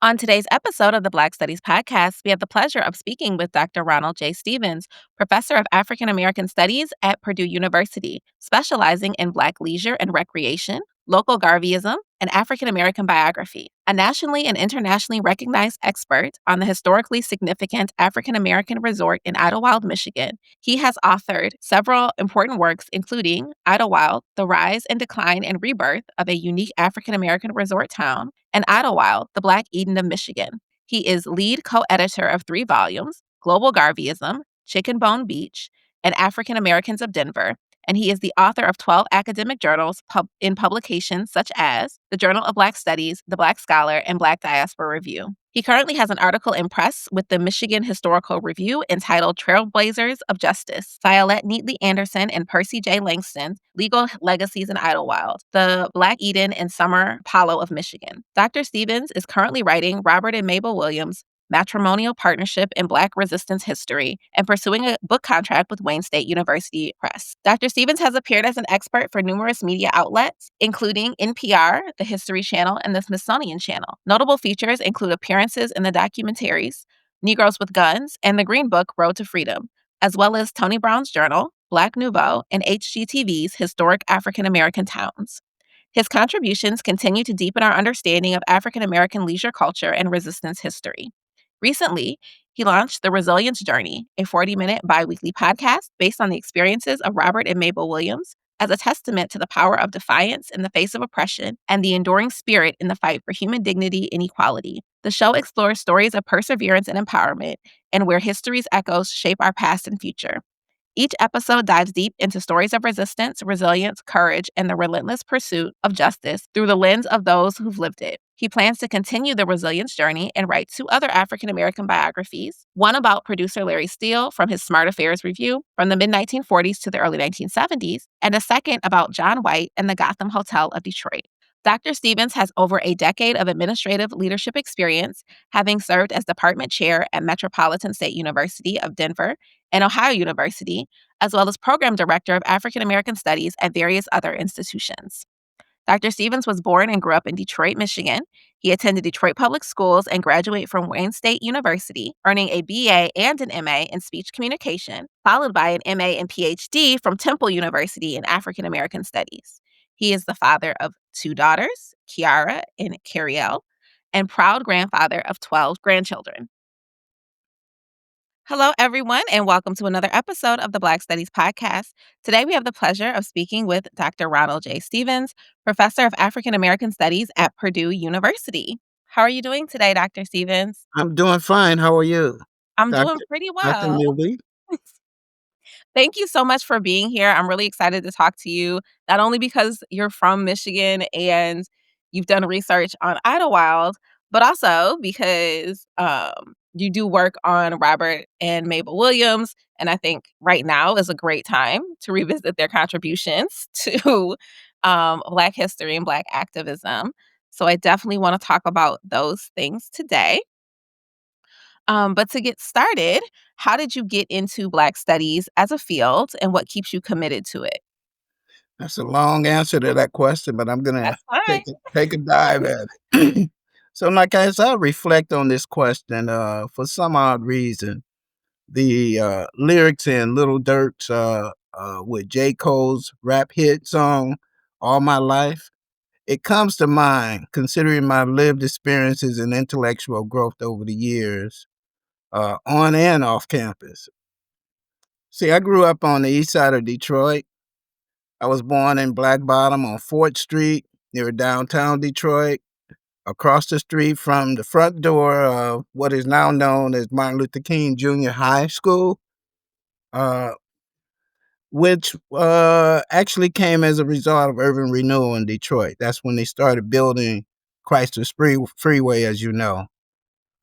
On today's episode of the Black Studies Podcast, we have the pleasure of speaking with Dr. Ronald J. Stevens, professor of African American Studies at Purdue University, specializing in Black leisure and recreation, local Garveyism, and African American biography. A nationally and internationally recognized expert on the historically significant African American resort in Idlewild, Michigan, he has authored several important works, including Idlewild, The Rise and Decline and Rebirth of a Unique African American Resort Town, and Idlewild, The Black Eden of Michigan. He is lead co-editor of 3 volumes, Global Garveyism, Chicken Bone Beach, and African Americans of Denver, and he is the author of 12 academic journals in publications such as the Journal of Black Studies, the Black Scholar, and Black Diaspora Review. He currently has an article in press with the Michigan Historical Review entitled Trailblazers of Justice, Violet Neatley Anderson and Percy J. Langston, Legal Legacies in Idlewild, the Black Eden and Summer Apollo of Michigan. Dr. Stevens is currently writing Robert and Mabel Williams, Matrimonial Partnership in Black Resistance History, and pursuing a book contract with Wayne State University Press. Dr. Stevens has appeared as an expert for numerous media outlets, including NPR, the History Channel, and the Smithsonian Channel. Notable features include appearances in the documentaries Negroes with Guns and the Green Book Road to Freedom, as well as Tony Brown's Journal, Black Nouveau, and HGTV's Historic African American Towns. His contributions continue to deepen our understanding of African American leisure culture and resistance history. Recently, he launched The Resilience Journey, a 40-minute biweekly podcast based on the experiences of Robert and Mabel Williams as a testament to the power of defiance in the face of oppression and the enduring spirit in the fight for human dignity and equality. The show explores stories of perseverance and empowerment and where history's echoes shape our past and future. Each episode dives deep into stories of resistance, resilience, courage, and the relentless pursuit of justice through the lens of those who've lived it. He plans to continue the resilience journey and write 2 other African American biographies, one about producer Larry Steele from his Smart Affairs review from the mid-1940s to the early 1970s, and a second about John White and the Gotham Hotel of Detroit. Dr. Stevens has over a decade of administrative leadership experience, having served as department chair at Metropolitan State University of Denver and Ohio University, as well as program director of African American Studies at various other institutions. Dr. Stevens was born and grew up in Detroit, Michigan. He attended Detroit Public Schools and graduated from Wayne State University, earning a BA and an MA in speech communication, followed by an MA and PhD from Temple University in African American Studies. He is the father of 2 daughters, Kiara and Cariel, and proud grandfather of 12 grandchildren. Hello, everyone, and welcome to another episode of the Black Studies Podcast. Today, we have the pleasure of speaking with Dr. Ronald J. Stevens, professor of African American Studies at Purdue University. How are you doing today, Dr. Stevens? I'm doing fine. How are you, I'm Dr. doing pretty Dr. well. Newby? Thank you so much for being here. I'm really excited to talk to you, not only because you're from Michigan and you've done research on Idlewild, but also because you do work on Robert and Mabel Williams. And I think right now is a great time to revisit their contributions to Black history and Black activism. So I definitely want to talk about those things today. But to get started, how did you get into Black studies as a field and what keeps you committed to it? That's a long answer to that question, but I'm gonna That's fine. take a dive at it. So, like as I reflect on this question, for some odd reason, the lyrics in Little Dirk's with J. Cole's rap hit song "All My Life," it comes to mind considering my lived experiences and intellectual growth over the years, on and off campus. See, I grew up on the east side of Detroit. I was born in Black Bottom on 4th Street near downtown Detroit, across the street from the front door of what is now known as Martin Luther King Junior High School, uh, which actually came as a result of urban renewal in Detroit. That's when they started building Chrysler Freeway, as you know.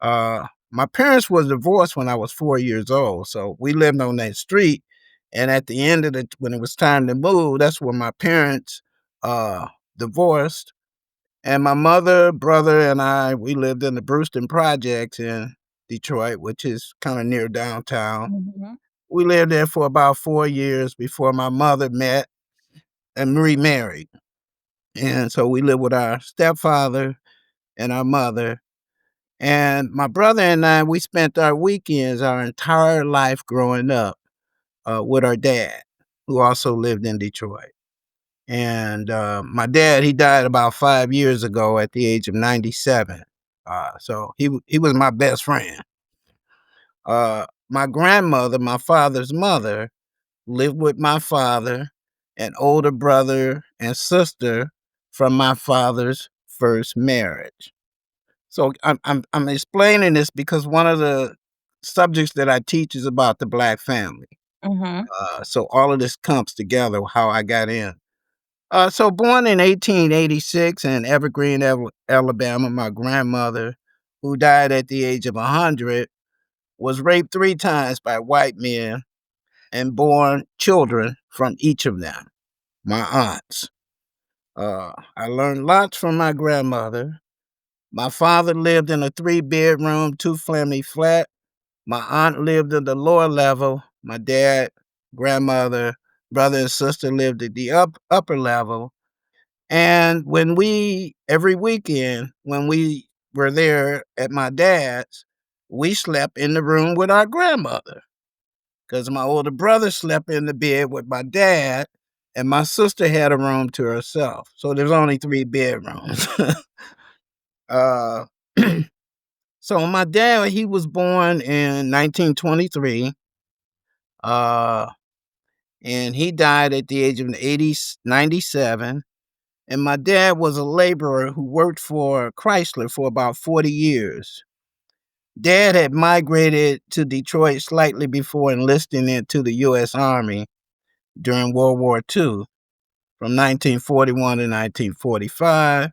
My parents was divorced when I was 4 years old, so we lived on that street. And at the end of when it was time to move, that's when my parents divorced. And my mother, brother, and we lived in the Brewston Projects in Detroit, which is kind of near downtown. Mhm. We lived there for about 4 years before my mother met and remarried. And so we lived with our stepfather and our mother. And my brother and I, we spent our weekends, our entire life growing up with our dad, who also lived in Detroit. And my dad, he died about 5 years ago at the age of 97. So he was my best friend. My grandmother, my father's mother, lived with my father, an older brother and sister from my father's first marriage. So I'm explaining this because one of the subjects that I teach is about the black family. Mhm. So all of this comes together how I got in. So born in 1886 in Evergreen, Alabama, my grandmother, who died at the age of 100, was raped 3 times by white men and born children from each of them, my aunts. I learned lots from my grandmother. My father lived in a 3-bedroom, 2-family flat. My aunt lived in the lower level. My dad, grandmother, brother, and sister lived at the upper level. And every weekend, when we were there at my dad's, we slept in the room with our grandmother because my older brother slept in the bed with my dad, and my sister had a room to herself. So there's only 3 bedrooms. uh, so my dad, he was born in 1923, uh, and he died at the age of 97. And my dad was a laborer who worked for Chrysler for about 40 years. Dad had migrated to Detroit slightly before enlisting into the U.S. Army during World War II from 1941 to 1945.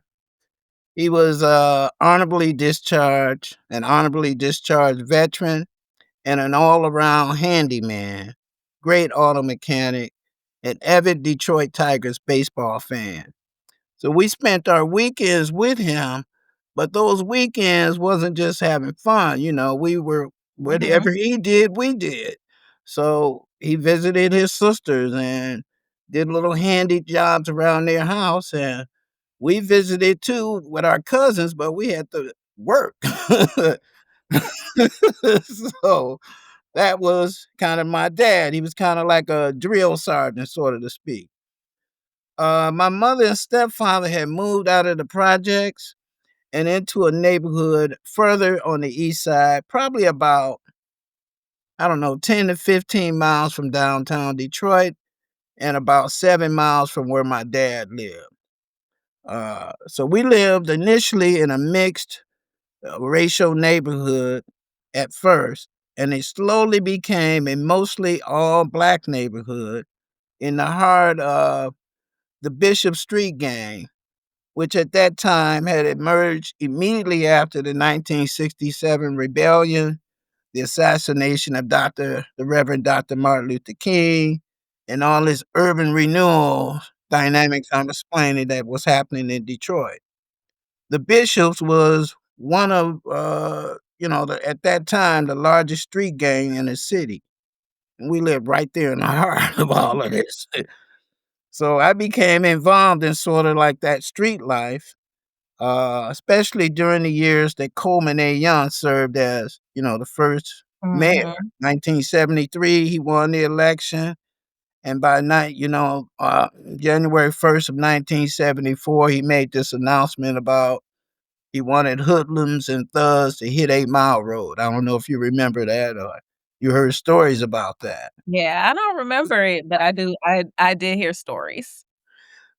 He was an honorably discharged veteran, and an all around handyman, great auto mechanic, an avid Detroit Tigers baseball fan. So we spent our weekends with him, but those weekends wasn't just having fun. We were Mhm. whatever he did, we did. So he visited his sisters and did little handy jobs around their house, and we visited too with our cousins, but we had to work. So that was kind of my dad. He was kind of like a drill sergeant, sort of to speak. My mother and stepfather had moved out of the projects and into a neighborhood further on the east side, probably about, I don't know, 10 to 15 miles from downtown Detroit and about 7 miles from where my dad lived. So we lived initially in a mixed racial neighborhood at first, and it slowly became a mostly all black neighborhood in the heart of the Bishop Street gang, which at that time had emerged immediately after the 1967 rebellion, the assassination of the Reverend Dr. Martin Luther King, and all this urban renewal dynamics I'm explaining that was happening in Detroit. The Bishops was one of, at that time, the largest street gang in the city. And we lived right there in the heart of all of this. So I became involved in sort of like that street life, especially during the years that Coleman A. Young served as, the first mayor. Mhm. 1973, he won the election. And by January 1st of 1974, he made this announcement about he wanted hoodlums and thugs to hit 8 Mile Road. I don't know if you remember that or you heard stories about that. Yeah, I don't remember it, but I did hear stories.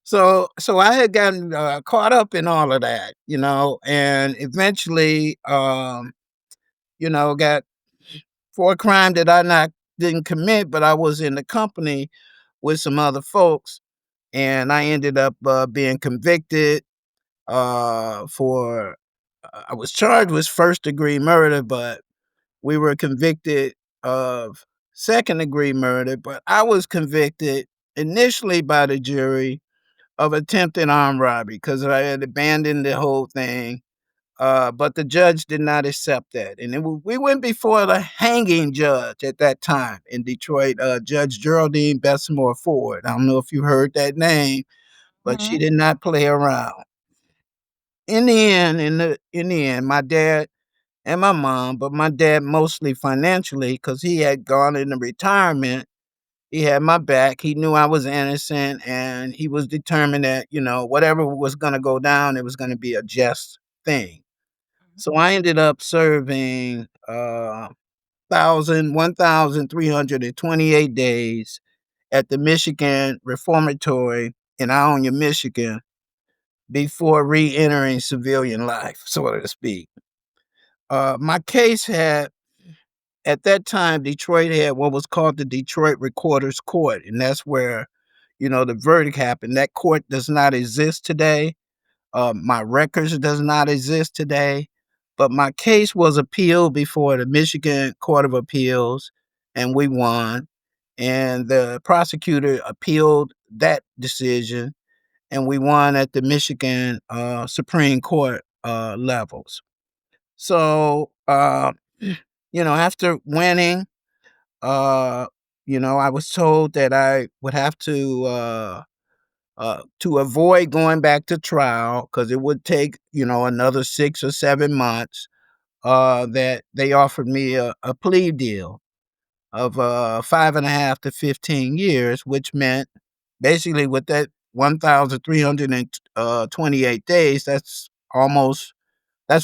So I had gotten caught up in all of that, and eventually, got for a crime that I didn't commit, but I was in the company with some other folks, and I ended up being convicted for. I was charged with first degree murder, but we were convicted of second degree murder. But I was convicted initially by the jury of attempted armed robbery because I had abandoned the whole thing. But the judge did not accept that. And we went before the hanging judge at that time in Detroit, Judge Geraldine Bessemore Ford. I don't know if you heard that name, but she Mhm. did not play around. In the end, my dad and my mom, but my dad mostly financially because he had gone into retirement. He had my back. He knew I was innocent, and he was determined that, whatever was going to go down, it was going to be a just thing. So I ended up serving 1,328 days at the Michigan Reformatory in Ionia, Michigan, before re-entering civilian life, so to speak. My case had, at that time, Detroit had what was called the Detroit Recorder's Court, and that's where, the verdict happened. That court does not exist today. My records does not exist today, but my case was appealed before the Michigan Court of Appeals, and we won. And the prosecutor appealed that decision, and we won at the Michigan Supreme Court levels. So, after winning, uh, I was told that I would have to avoid going back to trial because it would take, another 6 or 7 months. That they offered me a plea deal of 5.5 to 15 years, which meant basically with that 1,328 days, that's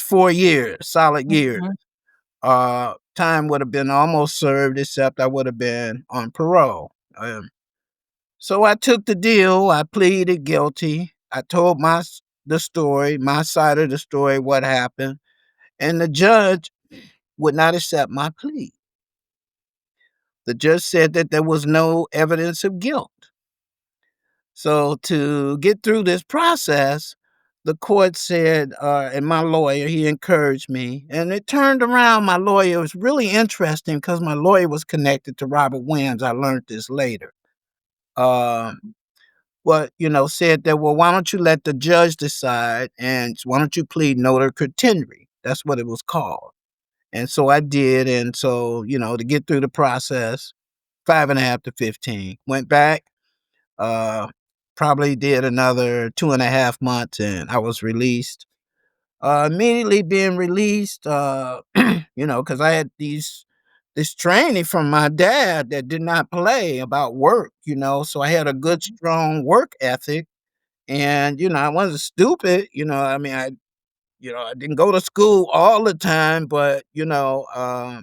4 years, solid years. Mhm. Time would have been almost served, except I would have been on parole. So I took the deal. I pleaded guilty. I told the story, my side of the story, what happened, and the judge would not accept my plea. The judge said that there was no evidence of guilt. So to get through this process, the court said, and my lawyer, he encouraged me, and it turned around. My lawyer was really interesting because my lawyer was connected to Robert Williams. I learned this later. Um, but said that, well, why don't you let the judge decide, and why don't you plead noter contenere? That's what it was called. And so I did, and so to get through the process, 5.5 to 15. Went back, uh, probably did another 2.5 months, and I was released. Immediately being released, because I had this training from my dad that did not play about work, so I had a good, strong work ethic. And, I wasn't stupid, I mean, I didn't go to school all the time, but, I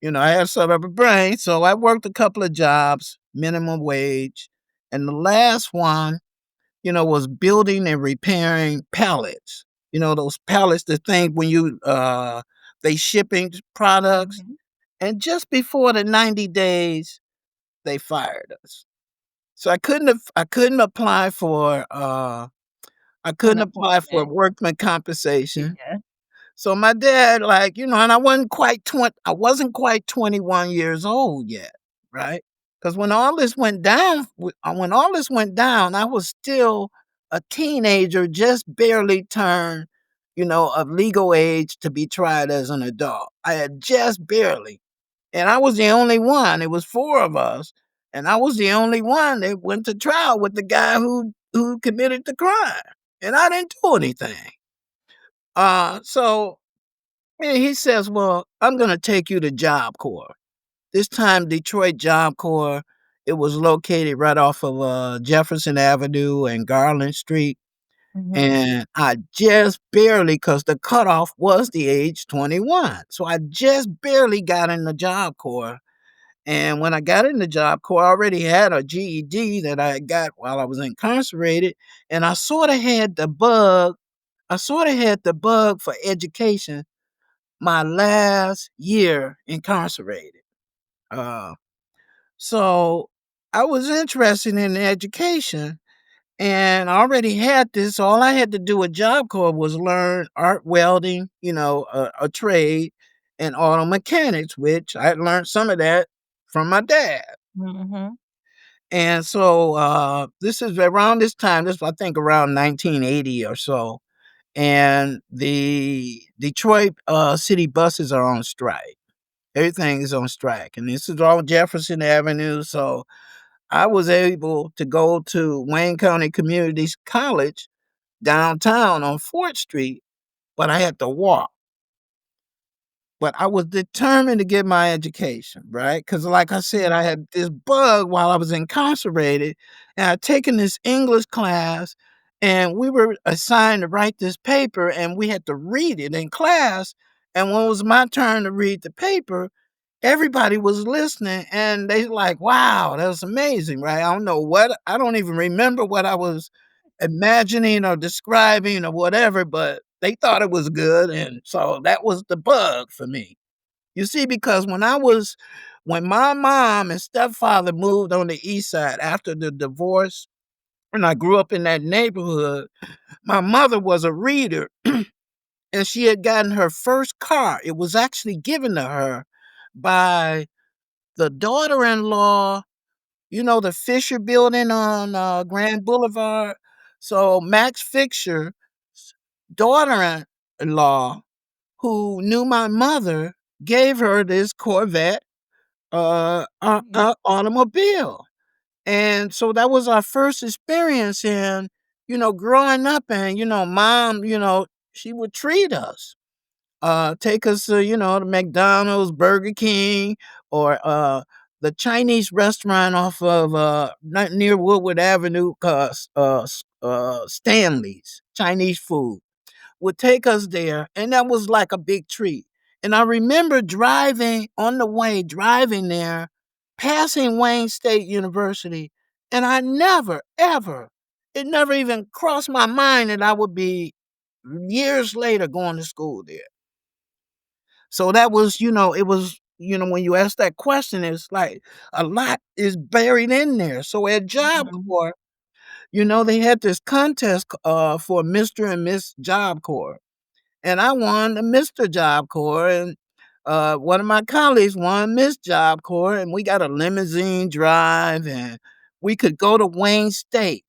had sort of a brain. So I worked a couple of jobs, minimum wage. And the last one, was building and repairing pallets. Those pallets, the thing when they shipping products. Mhm. And just before the 90 days, they fired us. So I couldn't apply for Unemployment. workman compensation. Yeah. So my dad, and I wasn't quite 21 years old yet, right? Because when all this went down, I was still a teenager, just barely turned, of legal age to be tried as an adult. I had just barely, and I was the only one. It was four of us, and I was the only one that went to trial with the guy who committed the crime, and I didn't do anything. So and he says, "Well, I'm gonna take you to Job Corps." This time, Detroit Job Corps. It was located right off of Jefferson Avenue and Garland Street, Mhm. and I just barely, cause the cutoff was the age 21, so I just barely got in the Job Corps. And when I got in the Job Corps, I already had a GED that I got while I was incarcerated, and I sort of had the bug. I sort of had the bug for education my last year incarcerated. Uh, so I was interested in education, and I already had this. All I had to do at Job Corps was learn art welding, a trade, and auto mechanics, which I had learned some of that from my dad. Mhm. And so this is around this time. This I think around 1980 or so, and the Detroit city buses are on strike. Everything is on strike, and this is all Jefferson Avenue. So I was able to go to Wayne County Community College downtown on 4th Street, but I had to walk. but I was determined to get my education, right? Because, like I said, I had this bug while I was incarcerated, and I'd taken this English class, and we were assigned to write this paper, and we had to read it in class. And when it was my turn to read the paper, everybody was listening, and they like, "Wow, that was amazing!" Right? I don't even remember what I was imagining or describing or whatever, but they thought it was good, and so that was the bug for me. You see, because when my mom and stepfather moved on the east side after the divorce, and I grew up in that neighborhood, my mother was a reader, and she had gotten her first car. It was actually given to her by the daughter-in-law, the Fisher Building on Grand Boulevard. So Max Fisher's daughter-in-law, who knew my mother, gave her this Corvette automobile. And so that was our first experience in, growing up, and, mom, she would treat us, take us to, to McDonald's, Burger King, or the Chinese restaurant off of not near Woodward Avenue, Stanley's Chinese food would take us there, and that was like a big treat. And I remember driving there, passing Wayne State University, and I never, ever, it never even crossed my mind that I would be years later going to school there. So that was, it was, when you ask that question, it's like a lot is buried in there. So at Job Mhm. Corps, they had this contest for Mr. and Miss Job Corps, and I won the Mr. Job Corps, and one of my colleagues won Miss Job Corps, and we got a limousine drive, and we could go to Wayne State.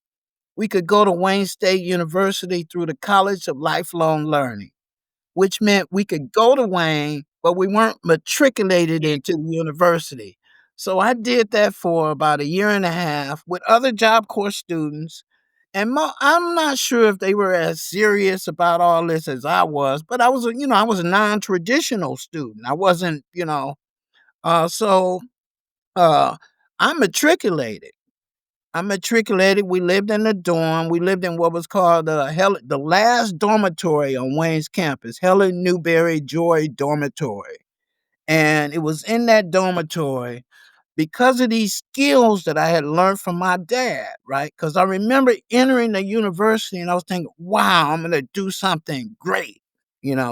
We could go to Wayne State University through the College of Lifelong Learning, which meant we could go to Wayne, but we weren't matriculated into the university. So I did that for about a year and a half with other Job Corps students. And I'm not sure if they were as serious about all this as I was, but I was a non-traditional student. I wasn't, so uh, I matriculated. I matriculated. We lived in the dorm. We lived in what was called the last dormitory on Wayne's campus, Helen Newberry Joy Dormitory. And it was in that dormitory because of these skills that I had learned from my dad, right? Because I remember entering the university and I was thinking, wow, I'm going to do something great,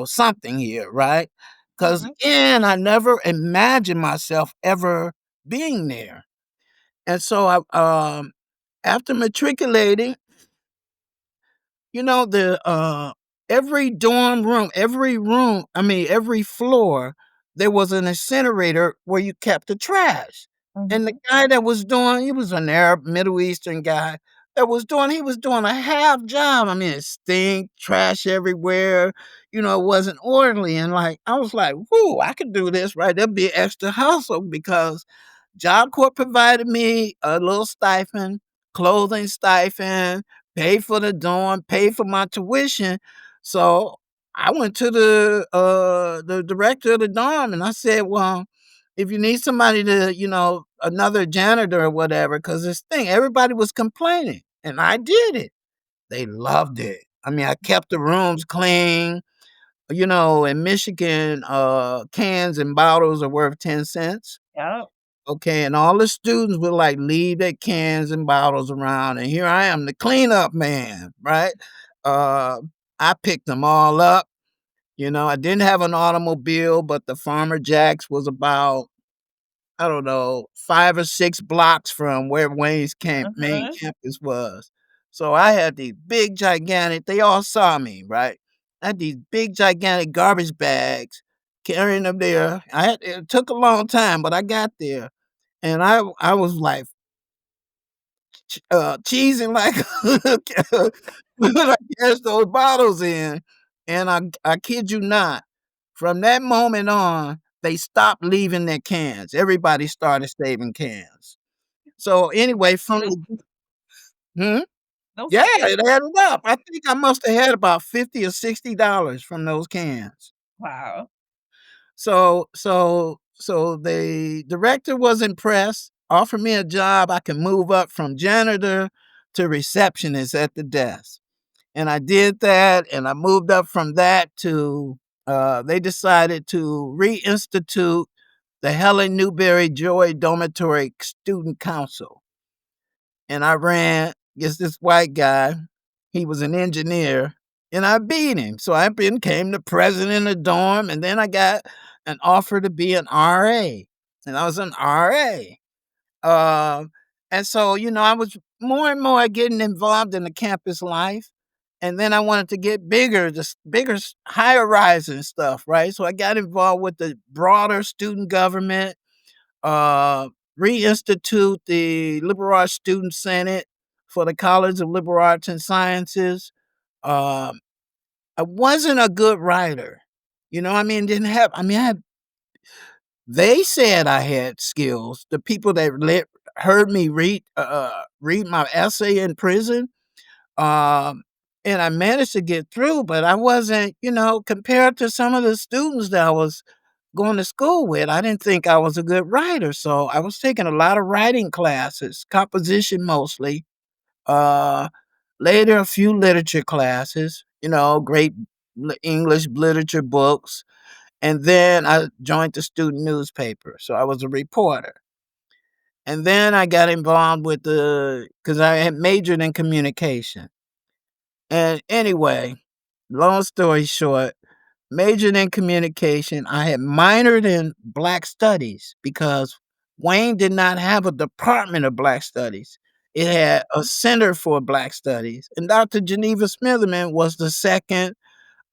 something here, right? Because Mhm. again, I never imagined myself ever being there. And so after matriculating, the every dorm room, every floor, there was an incinerator where you kept the trash. And the Mhm. guy that was doing, he was an Arab, Middle Eastern guy he was doing a half job. I mean, it stink, trash everywhere. It wasn't orderly. And like, I was like, whoo, I could do this, right? There'd be extra hustle because Job Corps provided me a little stipend, clothing stipend, paid for the dorm, paid for my tuition. So I went to the director of the dorm and I said, well, if you need somebody to, another janitor or whatever, because this thing, everybody was complaining. And I did it. They loved it. I mean, I kept the rooms clean. In Michigan, cans and bottles are worth 10 cents. Yep. Okay, and all the students would like leave their cans and bottles around, and here I am, the cleanup man, right? Uh, I picked them all up. I didn't have an automobile, but the Farmer Jack's was about, I don't know, 5 or 6 blocks from where Wayne's main Mhm. campus was. So I had these big, gigantic, they all saw me, right? I had these big, gigantic garbage bags carrying them there. It took a long time, but I got there. And I was like, cheesing like when I cashed those bottles in, and I kid you not, from that moment on, they stopped leaving their cans. Everybody started saving cans. So anyway, from Those the hmm? those Yeah, are good. it added up. I think I must have had about $50 or $60 from those cans. Wow. So the director was impressed, offered me a job. I can move up from janitor to receptionist at the desk. And I did that, and I moved up from that to they decided to reinstitute the Helen Newberry Joy Dormitory Student Council. And I ran against this white guy. He was an engineer, and I beat him. So I became the president of the dorm, and then I got an offer to be an RA, and I was an RA. Um, and so, I was more and more getting involved in the campus life. And then I wanted to get bigger, just bigger, higher rising stuff, right? So I got involved with the broader student government, uh, reinstitute the Liberal Arts Student Senate for the College of Liberal Arts and Sciences. Um, I wasn't a good writer. Didn't have, I had, they said I had skills. The people that heard me read my essay in prison, um, and I managed to get through, but I wasn't, compared to some of the students that I was going to school with, I didn't think I was a good writer. So I was taking a lot of writing classes, composition mostly. Uh, Later, a few literature classes, great English literature books. And then I joined the student newspaper. So I was a reporter. And then I got involved with because I had majored in communication. And anyway, long story short, majored in communication. I had minored in Black Studies because Wayne did not have a department of Black Studies. It had a Center for Black Studies. And Dr. Geneva Smitherman was the second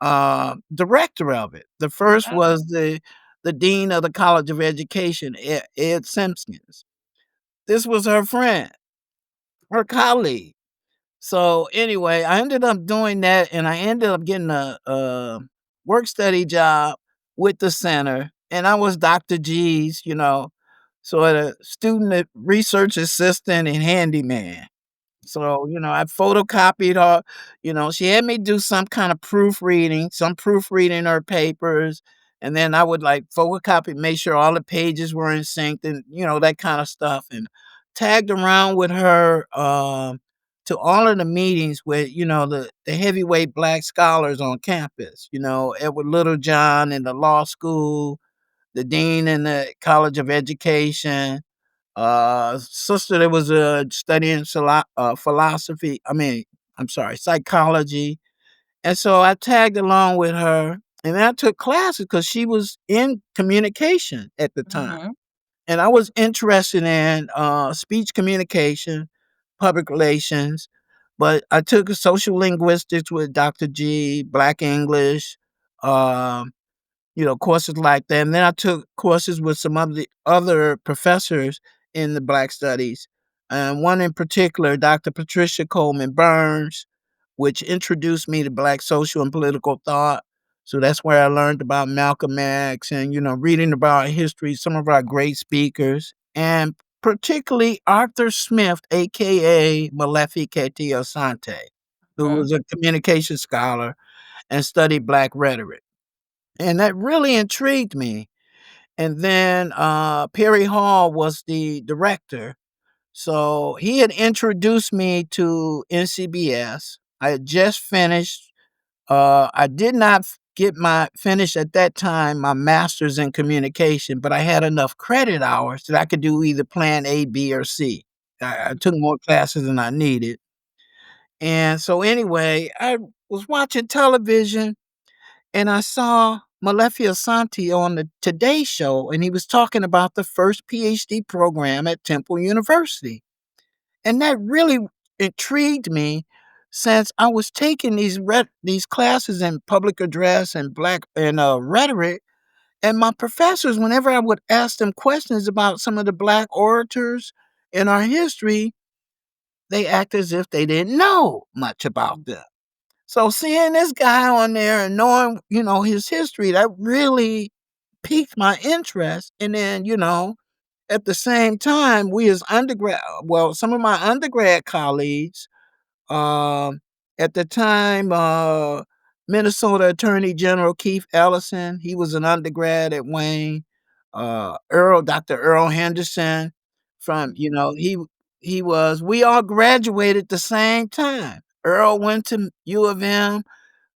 director of it. The first Oh. was the dean of the College of Education, Ed Simpkins. This was her friend, her colleague. So anyway, I ended up doing that, and I ended up getting a work study job with the center, and I was Dr. G's, sort of student research assistant and handyman. So, I photocopied her, she had me do some proofreading her papers. And then I would like photocopy, make sure all the pages were in sync and, that kind of stuff. And tagged around with her to all of the meetings with, the heavyweight Black scholars on campus, Edward Littlejohn in the law school, the dean in the College of Education, sister that was studying philosophy. I'm sorry, psychology. And so I tagged along with her, and I took classes because she was in communication at the time, Mhm. and I was interested in speech communication, public relations. But I took social linguistics with Dr. G, Black English, um, courses like that. And then I took courses with some of the other professors in the Black Studies. And one in particular, Dr. Patricia Coleman Burns, which introduced me to Black social and political thought. So that's where I learned about Malcolm X and, reading about history, some of our great speakers, and particularly Arthur Smith, aka Malefi Keti Asante, who Mhm. was a communication scholar and studied Black rhetoric. And that really intrigued me. And then Perry Hall was the director. So he had introduced me to NCBS. I had just finished. I did not get my finish at that time my master's in communication, but I had enough credit hours that I could do either plan A, B, or C. I took more classes than I needed. And so anyway, I was watching television and I saw Malefi Asante on the Today Show, and he was talking about the first PhD program at Temple University. And that really intrigued me since I was taking these classes in public address and black and rhetoric. And my professors, whenever I would ask them questions about some of the Black orators in our history, they act as if they didn't know much about them. So seeing this guy on there and knowing, his history, that really piqued my interest. And then, at the same time, we as some of my undergrad colleagues, um, at the time, Minnesota Attorney General Keith Ellison. He was an undergrad at Wayne. Dr. Earl Henderson from, he was, we all graduated the same time. Earl went to U of M,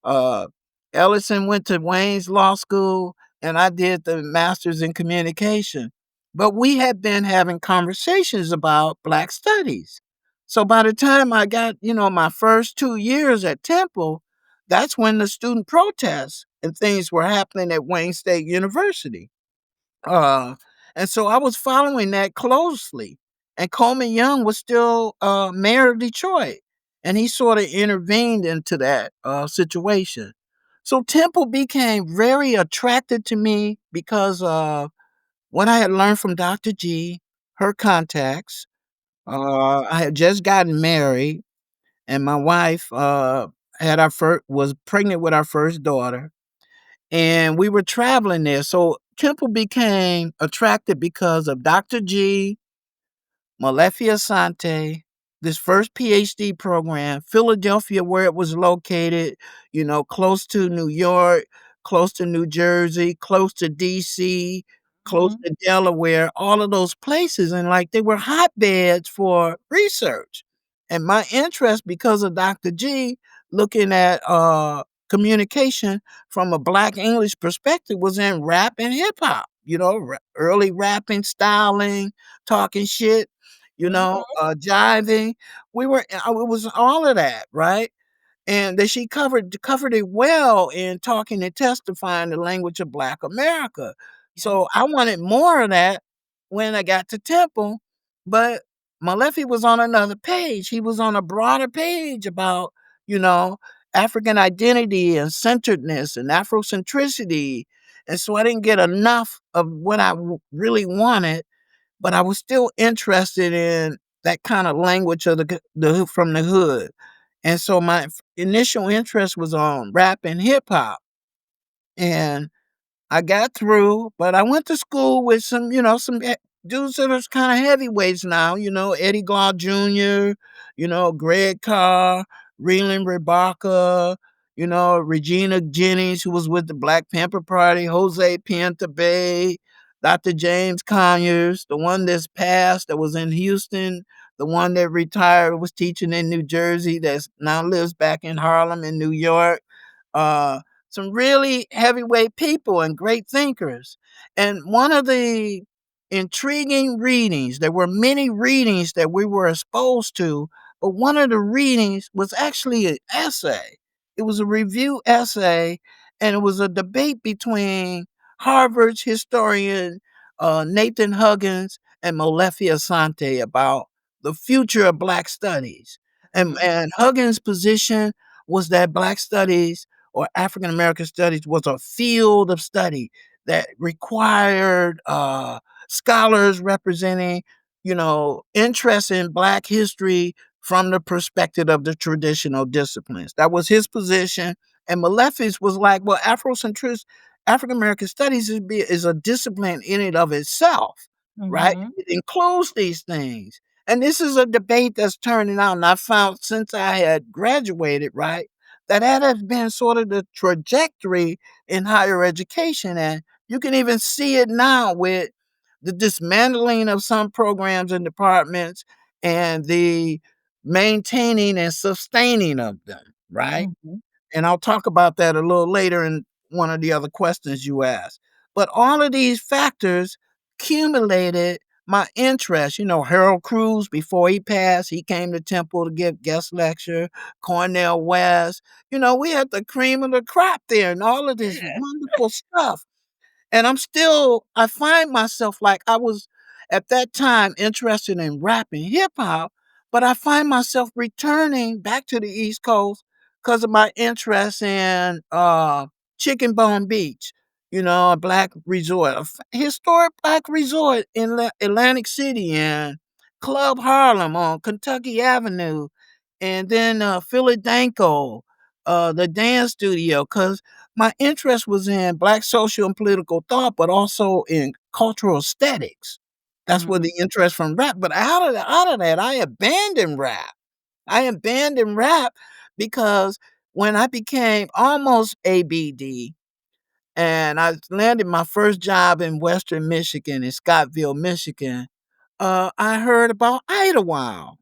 uh, Ellison went to Wayne's Law School, and I did the master's in communication. But we had been having conversations about Black studies. So by the time I got, my first 2 years at Temple, that's when the student protests and things were happening at Wayne State University. Uh, and so I was following that closely. And Coleman Young was still mayor of Detroit, and he sort of intervened into that situation. So Temple became very attracted to me because of what I had learned from Dr. G, her contacts. I had just gotten married, and my wife was pregnant with our first daughter, and we were traveling there. So Temple became attracted because of Dr. G, Molefi Asante, this first PhD program, Philadelphia, where it was located, close to New York, close to New Jersey, close to DC, close Mhm. to Delaware, all of those places. And like they were hotbeds for research. And my interest, because of Dr. G, looking at communication from a Black English perspective, was in rap and hip hop, early rapping, styling, talking shit, Mhm. jiving. It was all of that, right? And that she covered it well in talking and testifying the language of Black America. Yes. So I wanted more of that when I got to Temple, but Malefi was on another page. He was on a broader page about, you know, African identity and centeredness and Afrocentricity. And so I didn't get enough of what I really wanted, but I was still interested in that kind of language of the from the hood. And so my initial interest was on rap and hip hop. And I got through, but I went to school with some dudes that are kind of heavyweights now, Eddie Glaw Jr., Greg Carr, Reland Rebecca, Regina Jennings, who was with the Black Panther Party, Jose Pienta Bay, Dr. James Conyers, the one that's passed that was in Houston, the one that retired was teaching in New Jersey that now lives back in Harlem and New York. Uh, some really heavyweight people and great thinkers. And one of the intriguing readings, there were many readings that we were exposed to, but one of the readings was actually an essay. It was a review essay, and it was a debate between Harvard's historian Nathan Huggins and Molefi Asante about the future of Black studies. Mhm. And Huggins' position was that Black studies or African American studies was a field of study that required scholars representing, interest in Black history from the perspective of the traditional disciplines. That was his position. And Malefi's was like, well, African American studies is a discipline in and of itself, right? Mhm. It includes these things. And this is a debate that's turning out. And I found since I had graduated, right, that has been sort of the trajectory in higher education. And you can even see it now with the dismantling of some programs and departments and the maintaining and sustaining of them, right? Mhm. And I'll talk about that a little later in one of the other questions you asked. But all of these factors accumulated my interest. Harold Cruz, before he passed, he came to Temple to give guest lecture. Cornell West. We had the cream of the crop there and all of this Yeah. wonderful stuff. And I find myself like I was at that time interested in rap and hip hop, but I find myself returning back to the East Coast because of my interest in Chicken Bone Beach, a black resort, historic black resort in Atlantic City and Club Harlem on Kentucky Avenue, and then Philadelphia, the dance studio, because my interest was in Black social and political thought, but also in cultural aesthetics. That's where Mhm. the interest from rap. But out of that, I abandoned rap. I abandoned rap because when I became almost ABD and I landed my first job in Western Michigan, in Scottsville, Michigan, I heard about Idlewild.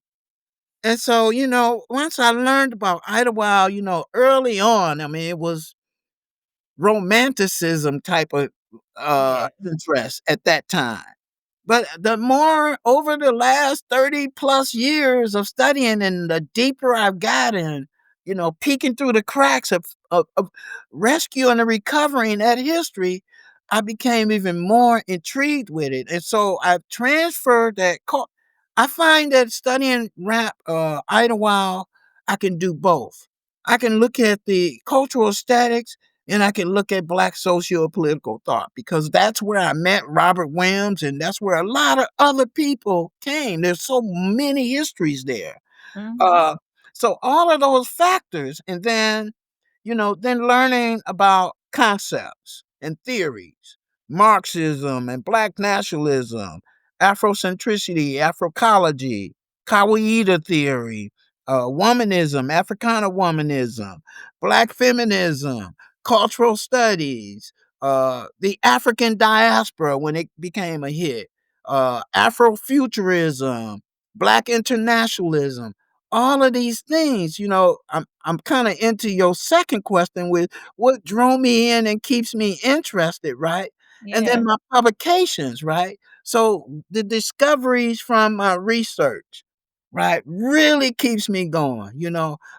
And so, once I learned about Idlewild, early on, I mean, it was romanticism type of Yeah. interest at that time. But the more over the last 30 plus years of studying and the deeper I've gotten, peeking through the cracks of rescuing and recovering that history, I became even more intrigued with it. And so I've transferred that. I find that studying rap, Idlewild, I can do both. I can look at the cultural aesthetics and I can look at Black socio-political thought because that's where I met Robert Williams, and that's where a lot of other people came. There's so many histories there. Mhm. Uh, so all of those factors, and then learning about concepts and theories, Marxism and Black nationalism, Afrocentricity, Afroecology, Kawaida theory, womanism, Africana womanism, Black feminism, cultural studies, the African diaspora when it became a hit, Afrofuturism, Black internationalism, all of these things, I'm kind of into your second question with what drew me in and keeps me interested, right? And Yeah. then my publications, right? So the discoveries from my research, right, really keeps me going,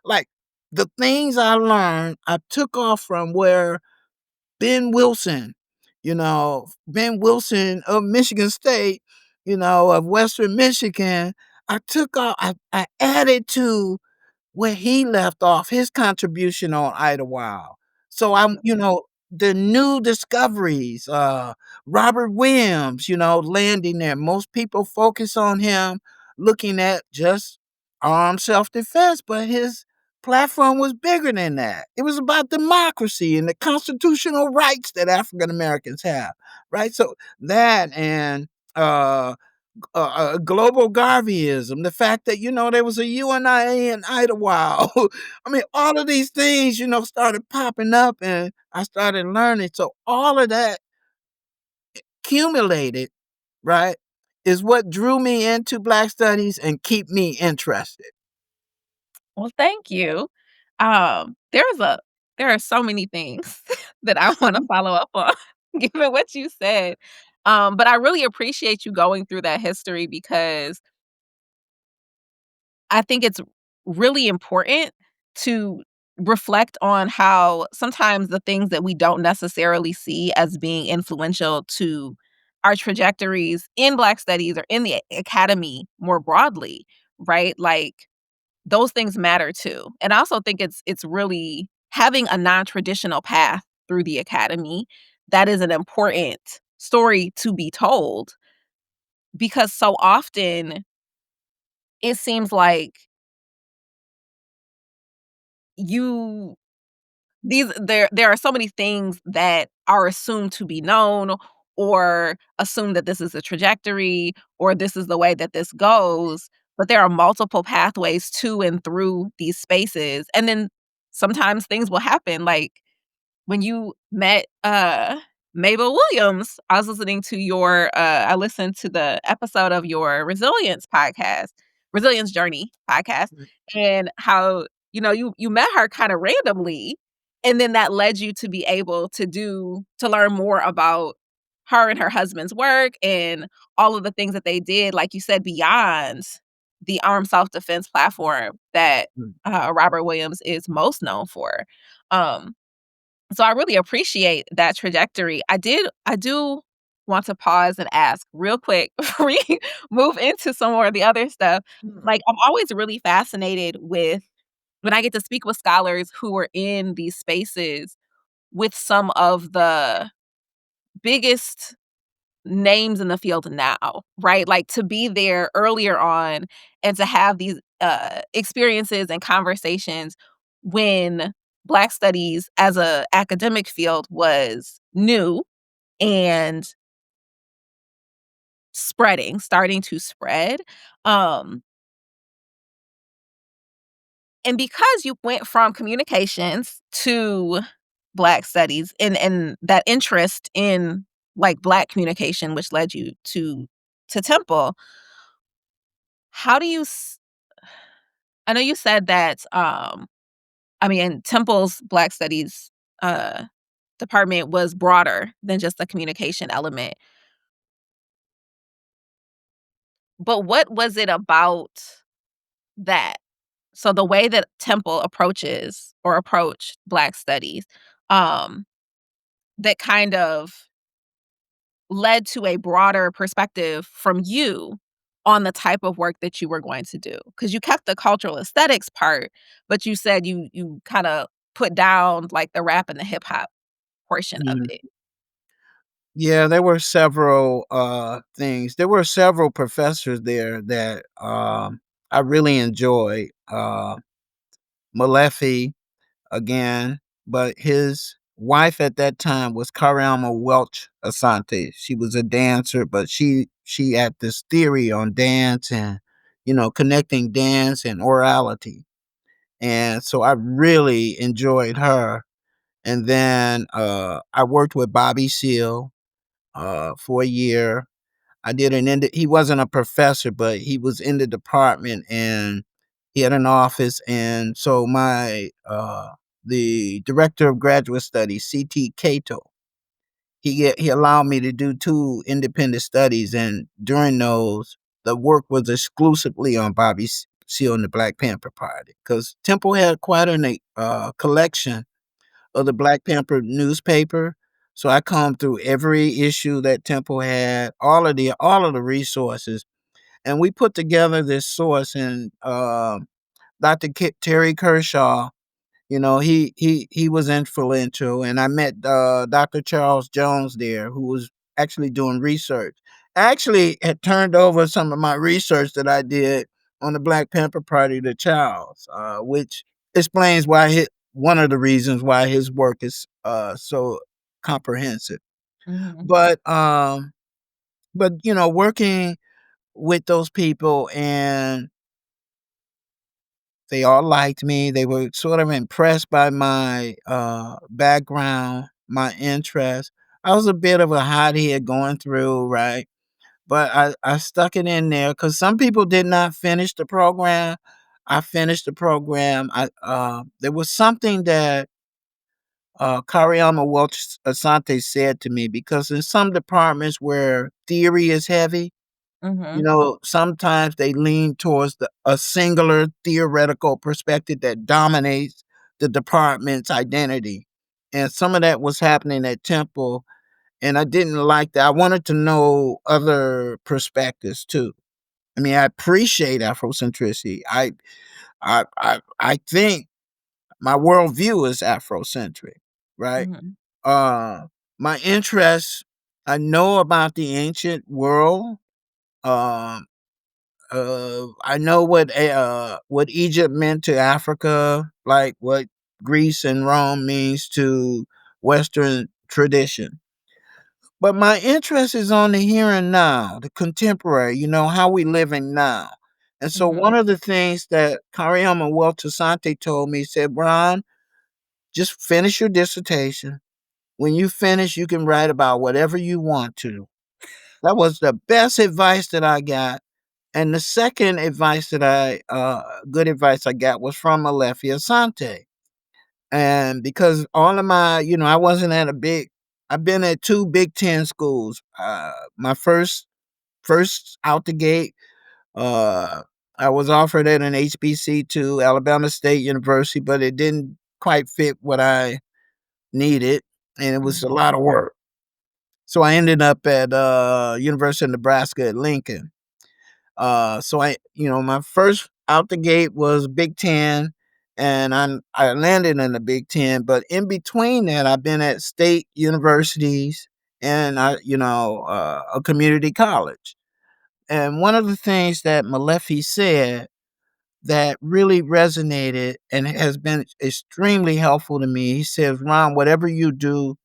like the things I learned, I took off from where Ben Wilson, Ben Wilson of Michigan State, of Western Michigan, I took off, I added to where he left off, his contribution on Idlewild. So the new discoveries, Robert Williams, landing there. Most people focus on him looking at just armed self-defense, but his platform was bigger than that. It was about democracy and the constitutional rights that African Americans have, right? So that and uh global Garveyism, the fact that there was a UNIA in Idlewild. I mean, all of these things, started popping up, and I started learning. So all of that accumulated, right, is what drew me into Black studies and keep me interested. Well, thank you. There's a there are so many things that I wanna follow up on given what you said. But I really appreciate you going through that history because I think it's really important to reflect on how sometimes the things that we don't necessarily see as being influential to our trajectories in Black studies or in the academy more broadly, right? Like, those things matter too. And I also think it's really having a non-traditional path through the academy that is an important story to be told because so often it seems like you there are so many things that are assumed to be known or assume that this is a trajectory or this is the way that this goes, but there are multiple pathways to and through these spaces, and then sometimes things will happen, like when you met, Mabel Williams, I was listening to I listened to the episode of your Resilience Journey podcast, and how, you met her kinda randomly, and then that led you to be able to learn more about her and her husband's work and all of the things that they did, like you said, beyond the armed self-defense platform that, Mm. Robert Williams is most known for. Um so I really appreciate that trajectory. I do want to pause and ask real quick before we move into some more of the other stuff. Like, I'm always really fascinated with when I get to speak with scholars who are in these spaces with some of the biggest names in the field now, right? Like, to be there earlier on and to have these, experiences and conversations when Black studies as a academic field was new and starting to spread. Um, And because you went from communications to Black studies and that interest in, like, Black communication, which led you to Temple, how do you s I know you said that, I mean, Temple's Black studies, uh, department was broader than just the communication element, but what was it about that? So the way that Temple approaches or approached Black studies, um, that kind of led to a broader perspective from you on the type of work that you were going to do, because you kept the cultural aesthetics part, but you said you kinda put down, like, the rap and the hip hop portion of Mhm. it. Yeah, there were several, things. There were several professors there that, I really enjoyed. Malefi, again, but his wife at that time was Cariama Welch Asante. She was a dancer, but she had this theory on dance and, connecting dance and orality, and so I really enjoyed her. And then, I worked with Bobby Seale, for a year. I did he wasn't a professor, but he was in the department and he had an office. And so the director of graduate studies, CT Cato, he allowed me to do 2 independent studies. And during those, the work was exclusively on Seale and the Black Panther Party because Temple had quite a collection of the Black Panther newspaper. So I combed through every issue that Temple had, all of the resources, and we put together this source. And Dr. Terry Kershaw, he was influential, and I met Dr. Charles Jones there, who was actually doing research. I actually had turned over some of my research that I did on the Black Panther Party to Charles, which explains one of the reasons why his work is so comprehensive. Mhm, But working with those people, and they all liked me. They were sort of impressed by my, background, my interest. I was a bit of a hothead going through, right? But I stuck it in there because some people did not finish the program. I finished the program. There was something that, Kariama Welch Asante said to me, because in some departments where theory is heavy, mhm, sometimes they lean towards a singular theoretical perspective that dominates the department's identity. And some of that was happening at Temple, and I didn't like that. I wanted to know other perspectives too. I mean, I appreciate Afrocentricity. I think my worldview is Afrocentric, right? mhm, Uh, my interests, I know about the ancient world. Um, I know what Egypt meant to Africa, like what Greece and Rome means to Western tradition. But my interest is on the here and now, the contemporary, how we living now. And so one mhm, of the things that Kariama Weltasante told me, said, Ron, just finish your dissertation. When you finish, you can write about whatever you want to. That was the best advice that I got. And the second good advice I got was from Alefi Asante. And because all of I wasn't I've been at 2 Big Ten schools. My first out the gate, uh, I was offered at an HBC2, Alabama State University, but it didn't quite fit what I needed, and it was a mhm, lot of work. So I ended up at University of Nebraska at Lincoln. So my first out the gate was Big Ten, and I landed in the Big Ten. But in between that, I've been at state universities and a community college. And one of the things that Malefi said that really resonated and has been extremely helpful to me. He says, Ron, whatever you do,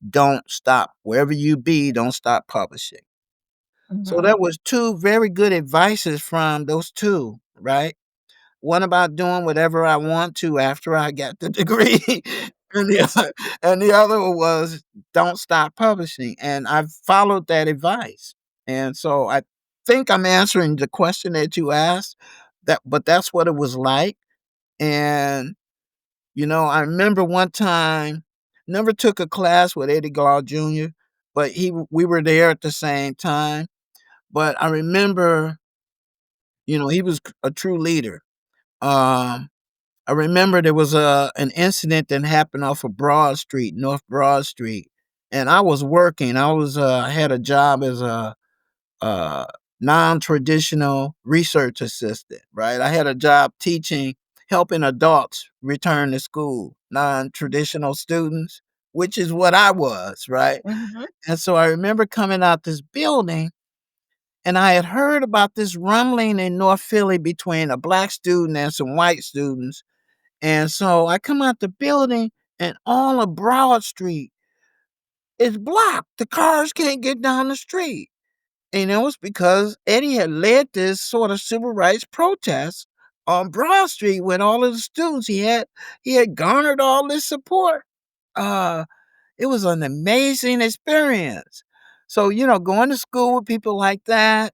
don't stop. Wherever you be, don't stop publishing. So mhm, that was 2 very good advices from those 2, right? one about doing whatever I want to after I got the degree, and the other was don't stop publishing. And I've followed that advice. And so I think I'm answering the question that you asked. But that's what it was like. And I remember one time, never took a class with Eddie Gall Jr., but we were there at the same time. But I remember, he was a true leader. Um, I remember there was an incident that happened off of Broad Street, North Broad Street, and I was working. I had a job as a uh, non-traditional research assistant, right? I had a job teaching, helping adults return to school, non-traditional students, which is what I was, right? Mhm. And so I remember coming out this building, and I had heard about this rumbling in North Philly between a black student and some white students. And so I come out the building, and all of Broad Street is blocked. The cars can't get down the street. And it was because Eddie had led this sort of civil rights protest on Broad Street with all of the students. He had garnered all this support. Uh, it was an amazing experience. So, going to school with people like that.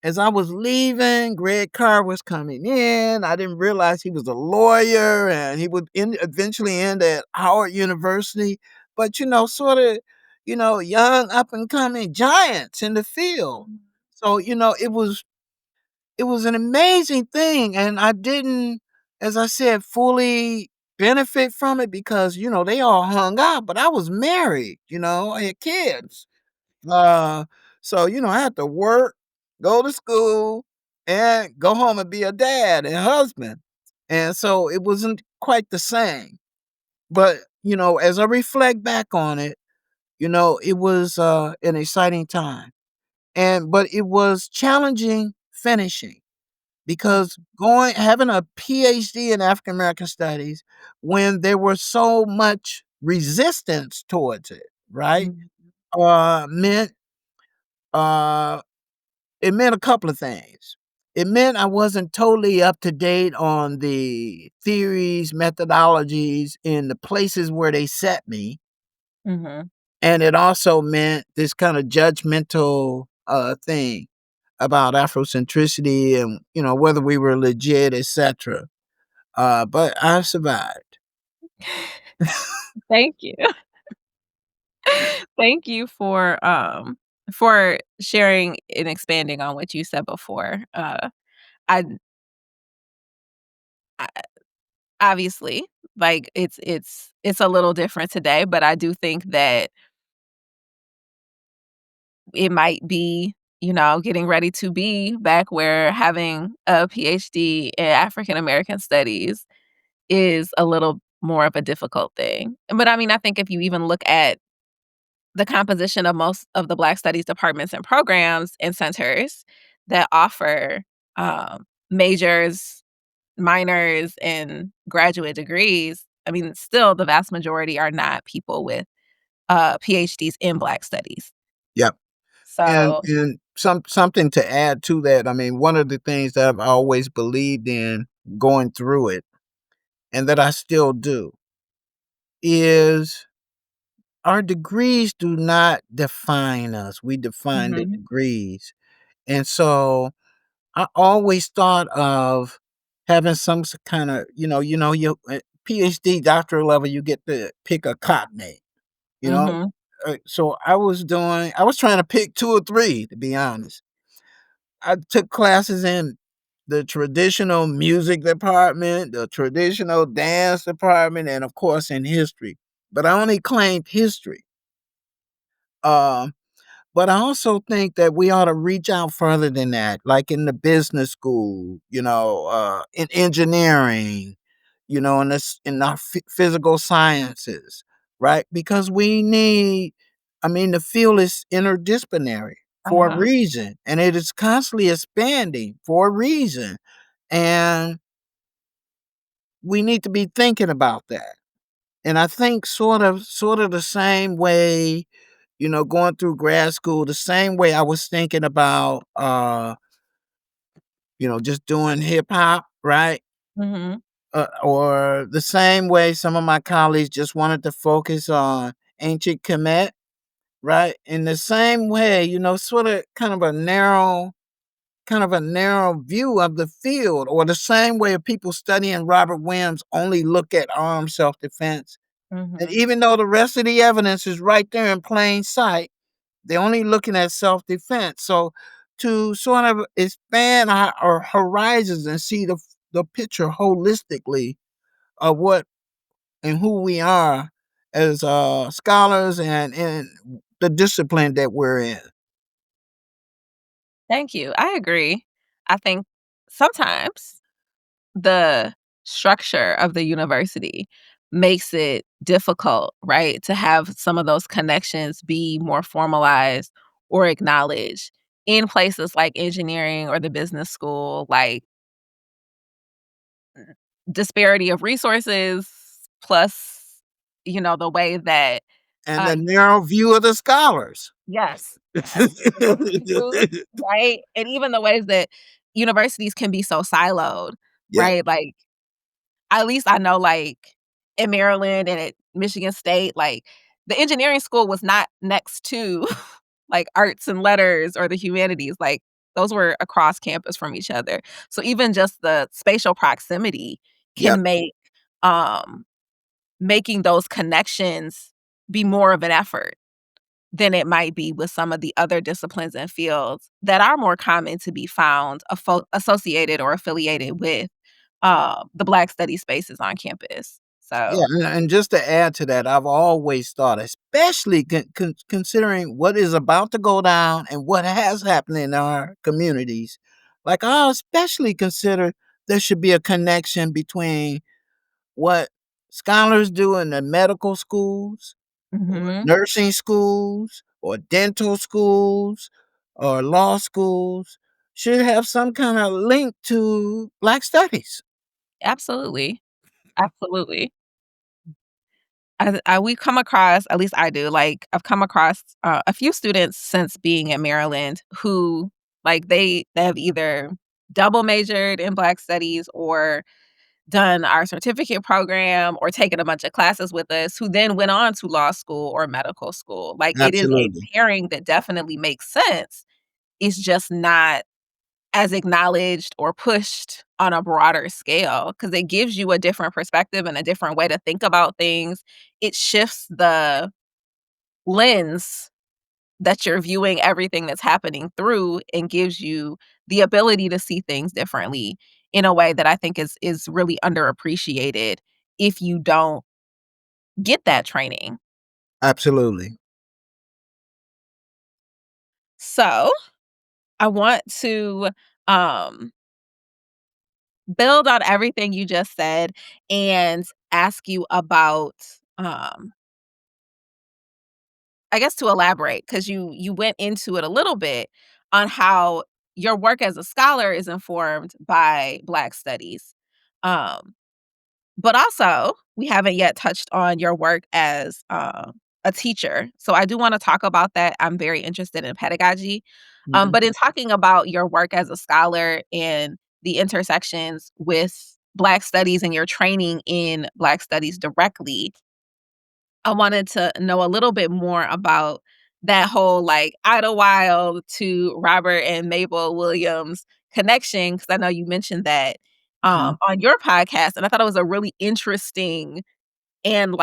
As I was leaving, Greg Carr was coming in. I didn't realize he was a lawyer and he would eventually end at Howard University. But, young up and coming giants in the field. So, it was an amazing thing. And I didn't, as I said, fully benefit from it because, they all hung out, but I was married, I had kids. Uh, so, I had to work, go to school, and go home and be a dad and husband. And so it wasn't quite the same. But, as I reflect back on it, it was an exciting time. But it was challenging finishing because having a PhD in African American studies when there was so much resistance towards it, right? Mhm. Uh, meant uh, it meant a couple of things. It meant I wasn't totally up to date on the theories, methodologies in the places where they set me, Mhm. and it also meant this kind of judgmental thing about Afrocentricity and whether we were legit, etc. But I survived. Thank you. Thank you for sharing and expanding on what you said before. I I obviously, like, it's a little different today, but I do think that it might be, getting ready to be back where having a PhD in African American studies is a little more of a difficult thing. But, I mean, I think if you even look at the composition of most of the Black studies departments and programs and centers that offer, majors, minors, and graduate degrees, I mean, still the vast majority are not people with, PhDs in Black studies. Yep. And So something to add to that. I mean, one of the things that I've always believed in going through it, and that I still do, is our degrees do not define us. We define the mhm, degrees. And so I always thought of having some kind of, your PhD doctoral level, you get to pick a cognate, you know. mhm, So I was trying to pick two or three, to be honest. I took classes in the traditional music department, the traditional dance department, and of course in history. But I only claimed history. Um, But I also think that we ought to reach out further than that, like in the business school, in engineering, in our physical sciences, right? Because the field is interdisciplinary for a uh-huh, reason, and it is constantly expanding for a reason. And we need to be thinking about that. And I think sort of the same way, going through grad school, the same way I was thinking about just doing hip hop, right? Mhm. Or the same way some of my colleagues just wanted to focus on ancient Kemet, right? In the same way, sort of kind of a narrow view of the field, or the same way of people studying Robert Williams only look at armed self-defense. And Mhm. even though the rest of the evidence is right there in plain sight, they're only looking at self-defense. So to sort of expand our horizons and see the picture holistically of what and who we are as scholars and in the discipline that we're in. Thank you. I agree. I think sometimes the structure of the university makes it difficult, right, to have some of those connections be more formalized or acknowledged in places like engineering or the business school, like disparity of resources plus, the way that, And uh the narrow view of the scholars. yes, yes, those views, right? And even the ways that universities can be so siloed, Yeah, right? Like, at least I know, like, in Maryland and at Michigan State, like, the engineering school was not next to, like, arts and letters or the humanities, like, those were across campus from each other. So even just the spatial proximity yep, can make, um making those connections be more of an effort than it might be with some of the other disciplines and fields that are more common to be found associated or affiliated with, the Black study spaces on campus. yeah, So and just to add to that, I've always thought, especially considering what is about to go down and what has happened in our communities, like, I especially consider there should be a connection between what scholars do in the medical schools or mhm, nursing schools or dental schools or law schools should have some kind of link to Black studies. absolutely, absolutely. We've come across, at least I do, like, I've come across, a few students since being in Maryland who, like, they have either double majored in Black studies or done our certificate program or taken a bunch of classes with us who then went on to law school or medical school. Like, it is a Absolutely. pairing that definitely makes sense. It's just not as acknowledged or pushed on a broader scale because it gives you a different perspective and a different way to think about things. It shifts the lens that you're viewing everything that's happening through and gives you the ability to see things differently in a way that I think is really underappreciated if you don't get that training. Absolutely. So, I want to um build on everything you just said and ask you about um I guess to elaborate because you went into it a little bit on how your work as a scholar is informed by Black studies. Um, but also, we haven't yet touched on your work as a teacher. So I do want to talk about that. I'm very interested in pedagogy. Mhm. But in talking about your work as a scholar and the intersections with Black studies and your training in Black studies directly, I wanted to know a little bit more about that whole, like, Idlewild to Robert and Mabel Williams connection, because I know you mentioned that, Mhm. on your podcast, and I thought it was a really interesting and,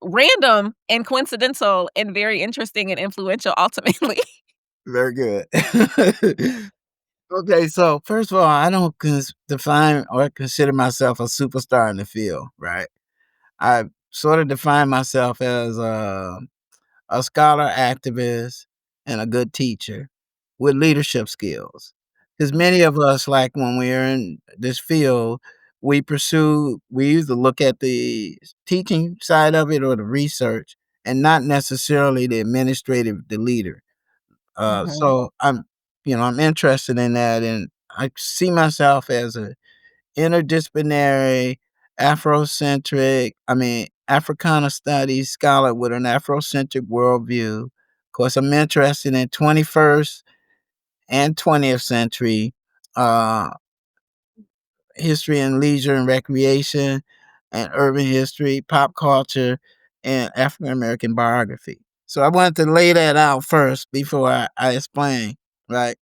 random and coincidental and very interesting and influential ultimately. Very good. Okay, so first of all, I don't define or consider myself a superstar in the field, right? I sort of define myself as a scholar, activist, and a good teacher with leadership skills. Because many of us, like when we're in this field, we either look at the teaching side of it or the research, and not necessarily the administrative, the leader. Mhm, So I'm interested in that, and I see myself as a interdisciplinary, Africana studies scholar with an Afrocentric worldview. Of course, I'm interested in 21st and 20th century uh, history and leisure and recreation, and urban history, pop culture, and African American biography. So I wanted to lay that out first before I explain, right?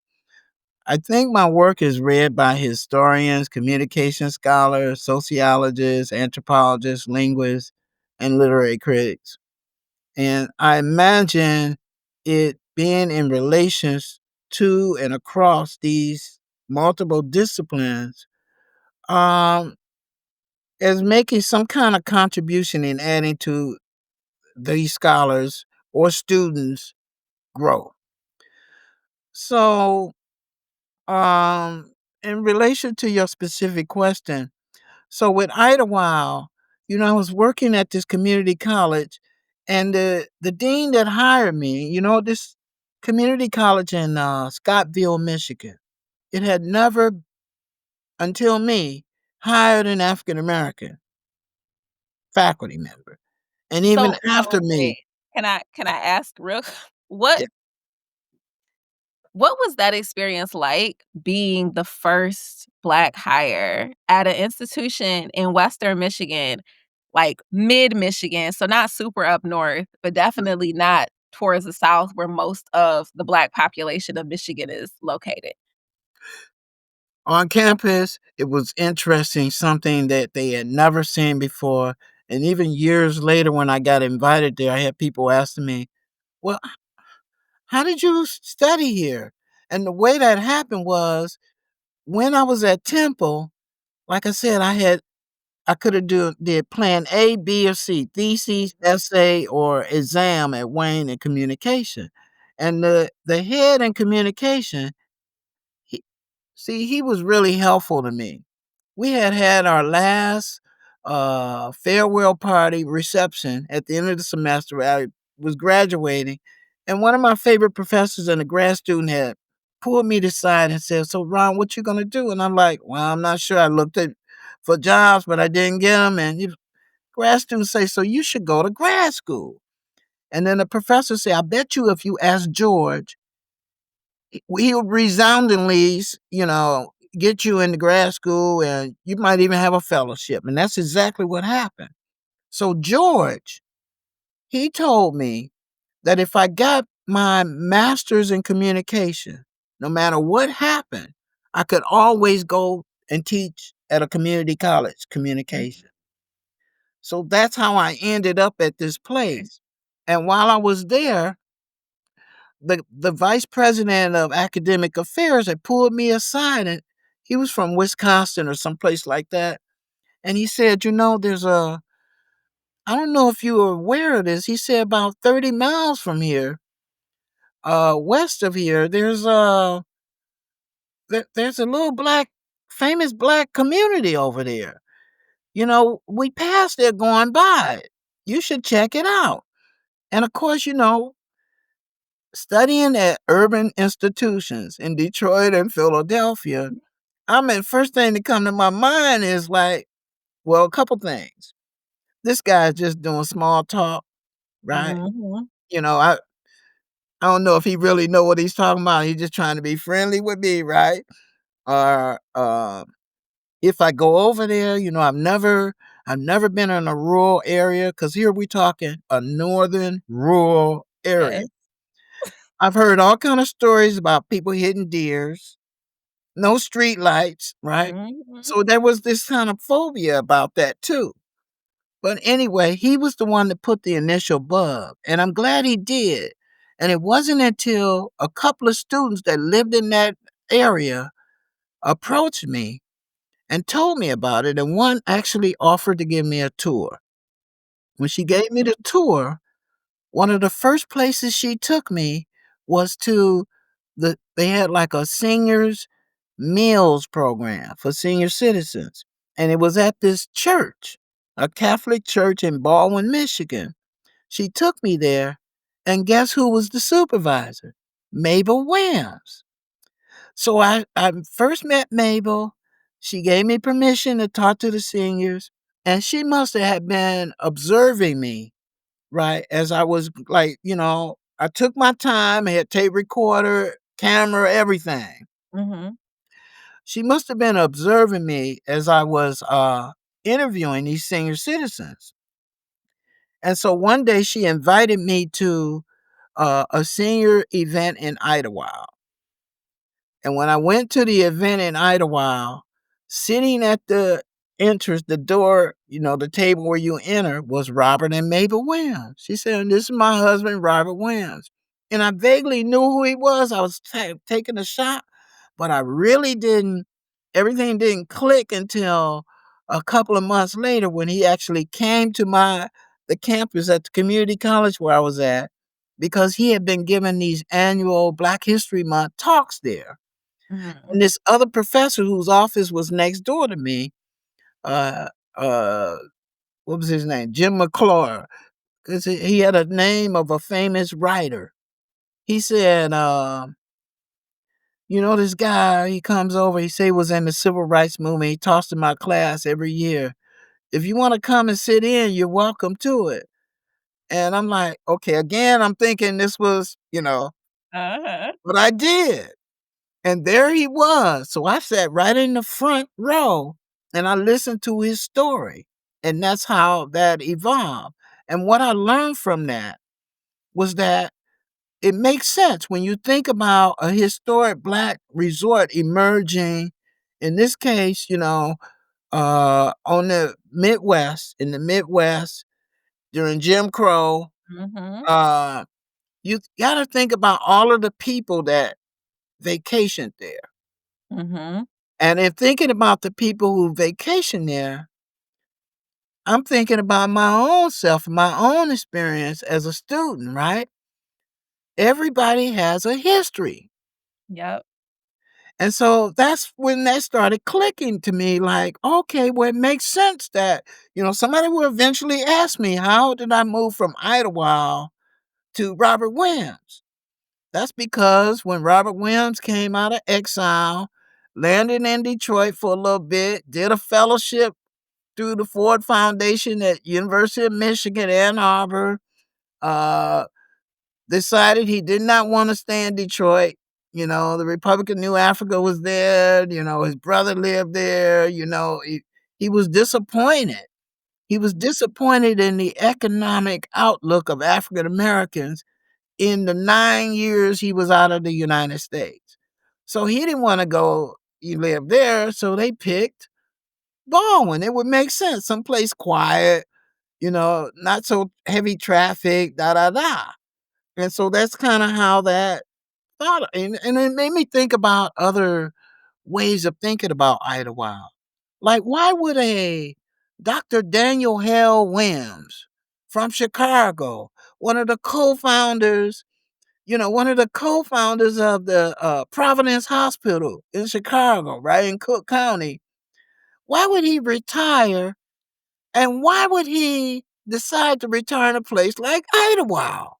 I think my work is read by historians, communication scholars, sociologists, anthropologists, linguists, and literary critics. And I imagine it being in relations to and across these multiple disciplines um, as making some kind of contribution in adding to these scholars or students' growth. So, in relation to your specific question, so with Idlewild, I was working at this community college, and the dean that hired me, this community college in Scottsville, Michigan, it had never, until me, hired an African American faculty member, and even after me, Wait, can I ask real what yeah, what was that experience like being the first Black hire at an institution in Western Michigan, like mid-Michigan, so not super up north, but definitely not towards the South where most of the Black population of Michigan is located? on campus, it was interesting, something that they had never seen before. And even years later, when I got invited there, I had people asking me, "Well, how did you study here?" And the way that happened was when I was at Temple, like I said, I could have did plan A, B, or C, thesis, essay, or exam at Wayne in communication. And the head in communication, he, he was really helpful to me. We had our last farewell party reception at the end of the semester. I was graduating, and one of my favorite professors and a grad student had pulled me to the side and said, "So, Ron, what you gonna do?" And I'm like, "Well, I'm not sure. I looked at for jobs, but I didn't get them." And grad students say, "So you should go to grad school." And then the professor said, "I bet you if you ask George, he'll resoundingly, get you into grad school and you might even have a fellowship." And that's exactly what happened. So George, he told me that if I got my master's in communication, no matter what happened, I could always go and teach at a community college communication. So that's how I ended up at this place. And while I was there, the vice president of academic affairs had pulled me aside, and he was from Wisconsin or someplace like that. And he said, there's I don't know if you were aware of this. He said about 30 miles from here, west of here, there's a little famous black community over there. We passed there going by. You should check it out. And of course, studying at urban institutions in Detroit and Philadelphia, I mean, first thing that come to my mind is like, well, a couple things. This guy's just doing small talk, right? Mhm. You know, I I don't know if he really know what he's talking about. He's just trying to be friendly with me, right? Or if I go over there, I've never been in a rural area because here we talking a northern rural area. Yes. I've heard all kind of stories about people hitting deers, no street lights, right? Mhm. So there was this kind of phobia about that too. But anyway, he was the one that put the initial bug, and I'm glad he did. And it wasn't until a couple of students that lived in that area approached me and told me about it, and one actually offered to give me a tour. When she gave me the tour, one of the first places she took me was to they had like a seniors meals program for senior citizens. And it was at this church, a Catholic church in Baldwin, Michigan. She took me there, and guess who was the supervisor? Mabel Williams. So I first met Mabel. She gave me permission to talk to the seniors, and she must have been observing me, right? As I was like, I took my time, I had tape recorder, camera, everything. Mhm. she must have been observing me as I was interviewing these senior citizens. And so one day she invited me to a senior event in Idlewild. And when I went to the event in Idlewild, sitting at the entrance, the door, the table where you enter was Robert and Mabel Williams. She said, "This is my husband, Robert Williams." And I vaguely knew who he was. I was taking a shot, but I really didn't, everything didn't click until a couple of months later when he actually came to the campus at the community college where I was at, because he had been giving these annual Black History Month talks there. Mhm. And this other professor whose office was next door to me, uh, uh, what was his name? Jim McClure, because he had a name of a famous writer. He said, this guy, he comes over, he say he was in the civil rights movement. He talks to my class every year. If you want to come and sit in, you're welcome to it. And I'm like, okay, again, I'm thinking this was, Uh-huh. but I did. And there he was. So I sat right in the front row and I listened to his story. And that's how that evolved. And what I learned from that was that it makes sense when you think about a historic Black resort emerging, in this case, on in the Midwest during Jim Crow. Mhm. Uh, you got to think about all of the people that vacationed there. Mhm. And in thinking about the people who vacation there, I'm thinking about my own self, my own experience as a student, right? Everybody has a history. Yep. And so that's when that started clicking to me like, okay, well, it makes sense that, somebody will eventually ask me, how did I move from Idlewild to Robert Williams? That's because when Robert Williams came out of exile, landed in Detroit for a little bit, did a fellowship through the Ford Foundation at University of Michigan, Ann Arbor, uh, decided he did not want to stay in Detroit. The Republic of New Africa was there. His brother lived there. He was disappointed. He was disappointed in the economic outlook of African Americans in the 9 years he was out of the United States. So he didn't want to go, he lived there. So they picked Baldwin. It would make sense. Someplace quiet, not so heavy traffic, da da da. And so that's kind of how that thought, and it made me think about other ways of thinking about Idlewild. Like, why would a Dr. Daniel Hale Williams from Chicago, one of the co-founders, one of the co-founders of the Providence Hospital in Chicago, right in Cook County, why would he retire? And why would he decide to retire in a place like Idlewild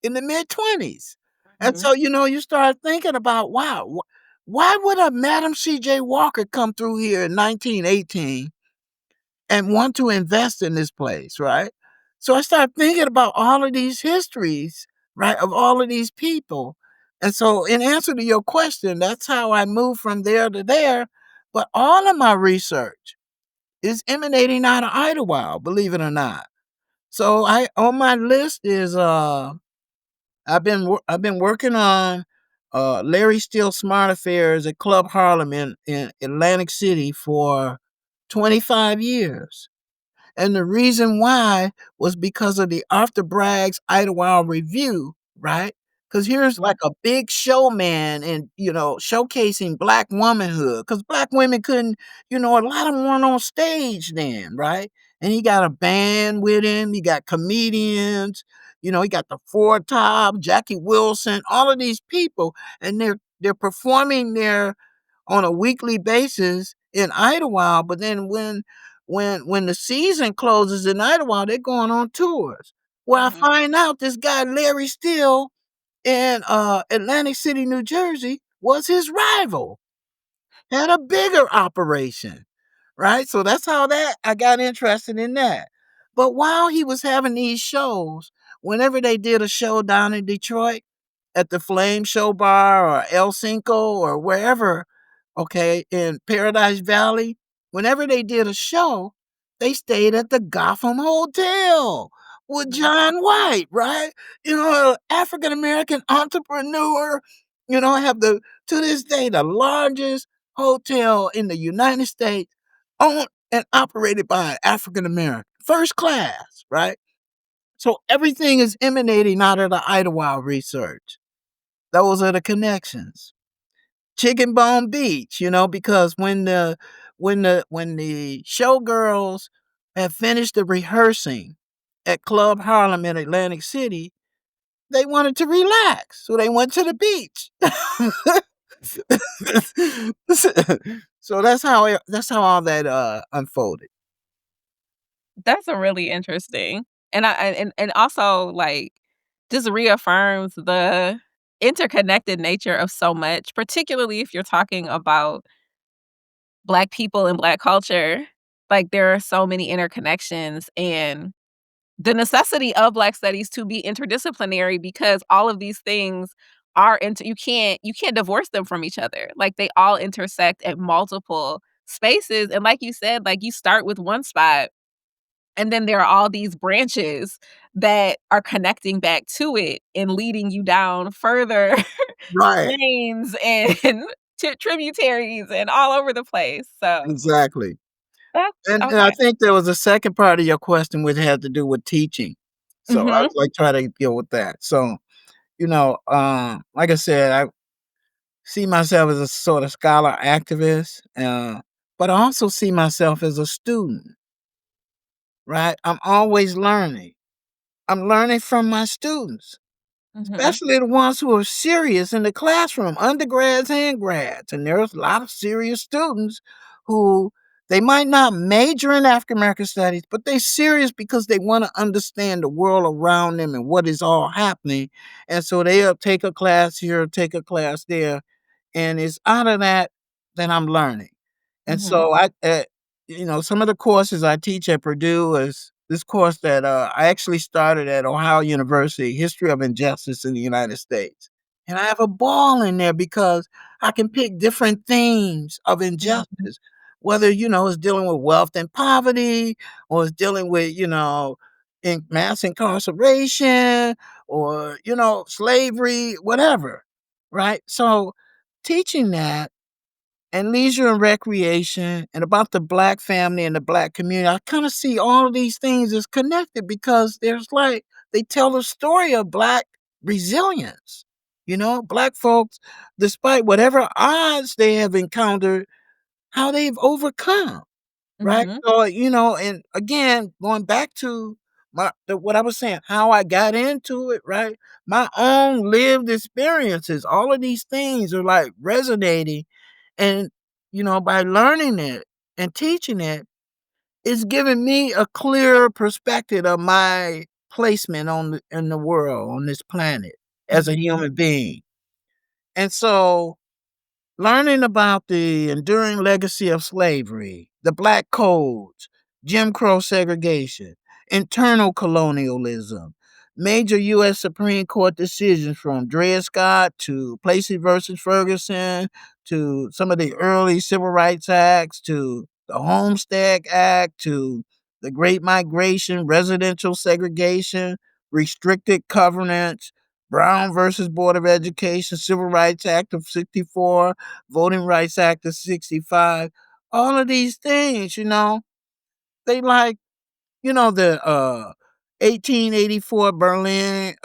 in the mid-20s? And Mhm. so, you start thinking about, wow, why would a Madam C.J. Walker come through here in 1918 and want to invest in this place, right? So I started thinking about all of these histories, right, of all of these people. And so, in answer to your question, that's how I moved from there to there. But all of my research is emanating out of Idlewild, believe it or not. So I on my list is I've been working on Larry Steele Smart Affairs at Club Harlem in Atlantic City for 25 years. And the reason why was because of the Arthur Bragg's Idlewild Review, right? Because here's Mhm. like a big showman and, showcasing Black womanhood. Because Black women couldn't, a lot of them weren't on stage then, right? And he got a band with him. He got comedians. He got the Four Top, Jackie Wilson, all of these people, and they're performing there on a weekly basis in Idlewild. But then when the season closes in Idlewild, they're going on tours. Where I Mhm. find out this guy Larry Steele in Atlantic City, New Jersey, was his rival. Had a bigger operation, right? So that's how that I got interested in that. But while he was having these shows, whenever they did a show down in Detroit at the Flame Show Bar or El Cinco or wherever, okay, in Paradise Valley, whenever they did a show, they stayed at the Gotham Hotel with Mhm. John White, right? African American entrepreneur, have to this day, the largest hotel in the United States, owned and operated by an African American, first class, right? So everything is emanating out of the Idlewild research. Those are the connections. Chicken Bone Beach, because when the showgirls had finished the rehearsing at Club Harlem in Atlantic City, they wanted to relax, so they went to the beach. So that's how all that unfolded. That's a really interesting. And also, like, just reaffirms the interconnected nature of so much, particularly if you're talking about Black people and Black culture. Like, there are so many interconnections and the necessity of Black studies to be interdisciplinary because all of these things are you can't divorce them from each other. Like, they all intersect at multiple spaces, and like you said, like, you start with one spot, and then there are all these branches that are connecting back to it and leading you down further Right. lanes and tributaries and all over the place. So Exactly. that's And I okay. think there was a second part of your question which had to do with teaching. So I Mhm, was like try to deal with that. So, like I said, I see myself as a sort of scholar activist, but I also see myself as a student, right? I'm always learning. I'm learning from my students, mhm, especially the ones who are serious in the classroom, undergrads and grads. And there's a lot of serious students who they might not major in African American studies, but they're serious because they want to understand the world around them and what is all happening. And so they'll take a class here, take a class there, and it's out of that that I'm learning. And mhm, so some of the courses I teach at Purdue is this course that I actually started at Ohio University, History of Injustice in the United States. And I have a ball in there because I can pick different themes of mhm, injustice, whether, it's dealing with wealth and poverty, or it's dealing with, mass incarceration, or, slavery, whatever. Right. So teaching that and leisure and recreation and about the Black family and the Black community, I kind of see all of these things as connected because they tell a story of Black resilience. Black folks, despite whatever odds they have encountered, how they've overcome. Right? mhm, So, and again, going back to what I was saying, how I got into it, right? My own lived experiences, all of these things are like resonating. And, by learning it and teaching it, it's giving me a clearer perspective of my placement in the world, on this planet as a mhm, human being. And so learning about the enduring legacy of slavery, the Black codes, Jim Crow segregation, internal colonialism, major U.S. Supreme Court decisions from Dred Scott to Plessy versus Ferguson to some of the early civil rights acts to the Homestead Act to the Great Migration, residential segregation, restricted covenants, Brown versus Board of Education, Civil Rights Act of 64, Voting Rights Act of 65. All of these things, they like, the 1884 Berlin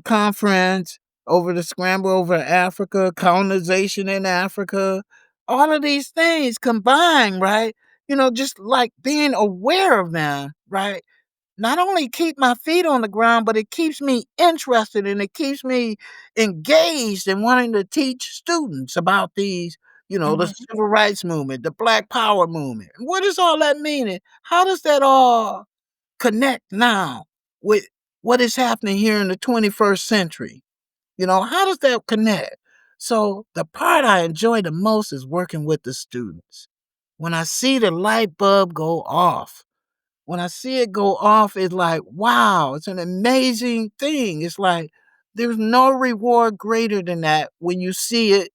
conference over the scramble over Africa, colonization in Africa. All of these things combined, right? Just like being aware of them, right? Not only keep my feet on the ground, but it keeps me interested and it keeps me engaged in wanting to teach students about these, the mhm, civil rights movement, the Black Power movement. What does all that mean? And how does that all connect now with what is happening here in the 21st century? How does that connect? So the part I enjoy the most is working with the students. When I see the light bulb go off, when I see it go off, it's like, wow, it's an amazing thing. It's like there's no reward greater than that when you see it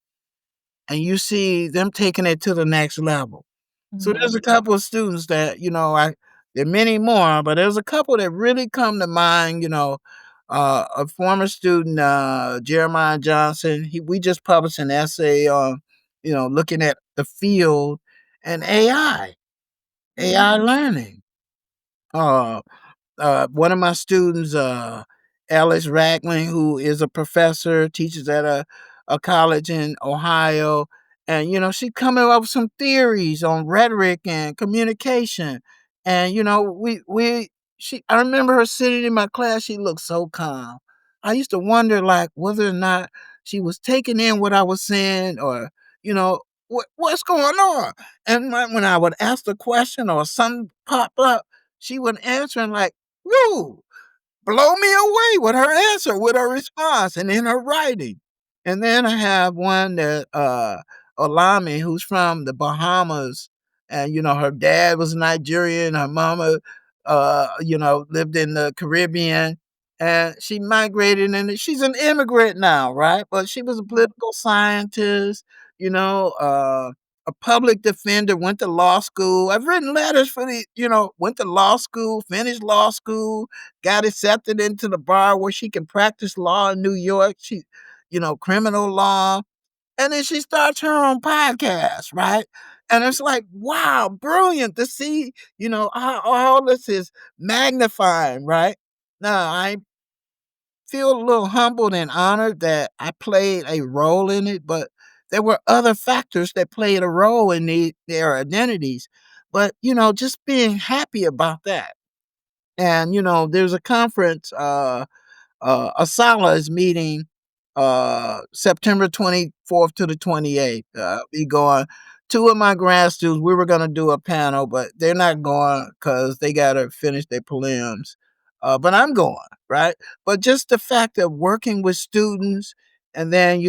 and you see them taking it to the next level. So there's a Mhm. couple of students that, I there are many more, but there's a couple that really come to mind, a former student, Jeremiah Johnson, we just published an essay on, looking at the field and AI Mhm. learning. Uh, one of my students, Alice Ragland, who is a professor, teaches at a college in Ohio, and she coming up with some theories on rhetoric and communication. And we she I remember her sitting in my class. She looked so calm. I used to wonder, like, whether or not she was taking in what I was saying, or you know what's going on. And when I would ask the question or something pop up, she would answer and like, woo, blow me away with her answer, with her response, and in her writing. And then I have one that Olami, who's from the Bahamas, and her dad was Nigerian, her mama lived in the Caribbean, and she migrated, and she's an immigrant now, right? But she was a political scientist, a public defender, went to law school. I've written letters for went to law school, finished law school, got accepted into the bar where she can practice law in New York. She, criminal law. And then she starts her own podcast, right? And it's like, wow, brilliant to see, how all this is magnifying, right? Now, I feel a little humbled and honored that I played a role in it, but there were other factors that played a role in their identities. But, just being happy about that. And, there's a conference, Asala is meeting September 24th to the 28th. Be going. Two of my grad students, we were going to do a panel, but they're not going because they got to finish their prelims. But I'm going, right? But just the fact of working with students, and then,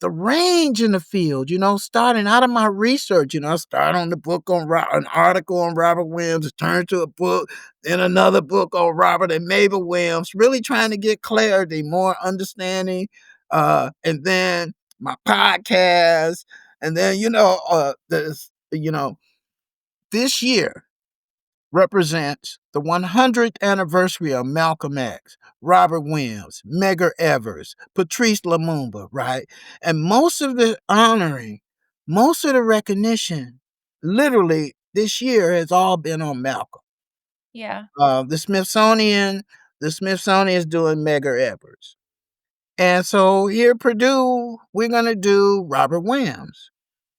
the range in the field, starting out of my research, I start on the book on an article on Robert Williams, turn to a book, then another book on Robert and Mabel Williams, really trying to get clarity, more understanding, and then my podcast, and then this year represents the 100th anniversary of Malcolm X, Robert Williams, Medgar Evers, Patrice Lumumba, right? And most of the honoring, most of the recognition, literally this year has all been on Malcolm. Yeah. The Smithsonian is doing Medgar Evers. And so here at Purdue, we're going to do Robert Williams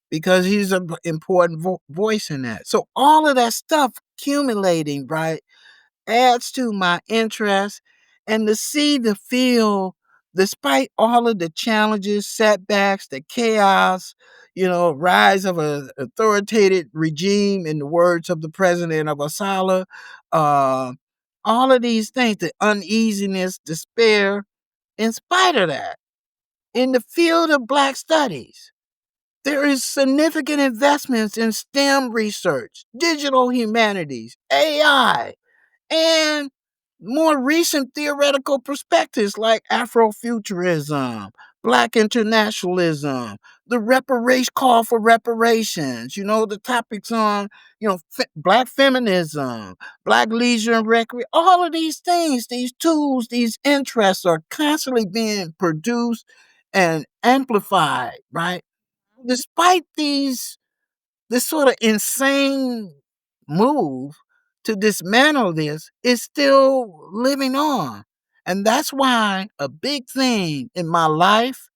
because he's an important voice in that. So all of that stuff accumulating, right, adds to my interest, and to see the field, despite all of the challenges, setbacks, the chaos, rise of an authoritative regime, in the words of the president of Asala, uh, all of these things, the uneasiness, despair, in spite of that, in the field of Black studies, there is significant investments in STEM research, digital humanities, AI, and more recent theoretical perspectives like Afrofuturism, Black internationalism, the reparation call for reparations, the topics on, Black feminism, Black leisure and recreation, all of these things, these tools, these interests are constantly being produced and amplified, right? Despite this sort of insane move to dismantle this is still living on. And that's why a big thing in my life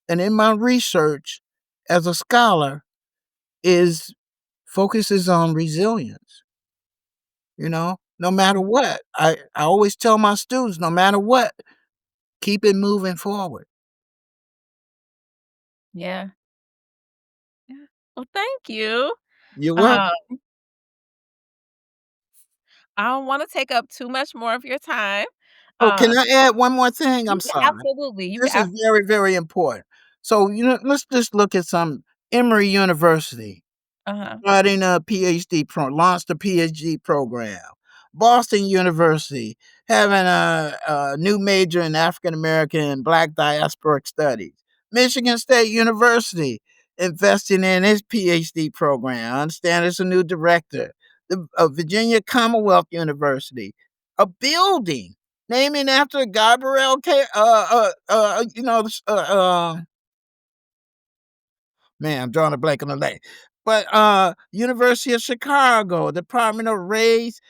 and in my research as a scholar is focuses on resilience. No matter what, I always tell my students, no matter what, keep it moving forward. Yeah. Yeah. Well, thank you. You're Uh, welcome. I don't wanna take up too much more of your time. Oh, can Uh, I add one more thing? I'm you can sorry. absolutely, you can This is very, very important. So, let's just look at some Emory University uh-huh. starting a PhD launched a PhD program. Boston University having a new major in African American and Black diasporic studies. Michigan State University investing in its PhD program. I understand there's a new director. The Virginia Commonwealth University, a building naming after Gabrielle K. Man, I'm drawing a blank on the name. But University of Chicago, Department of Race,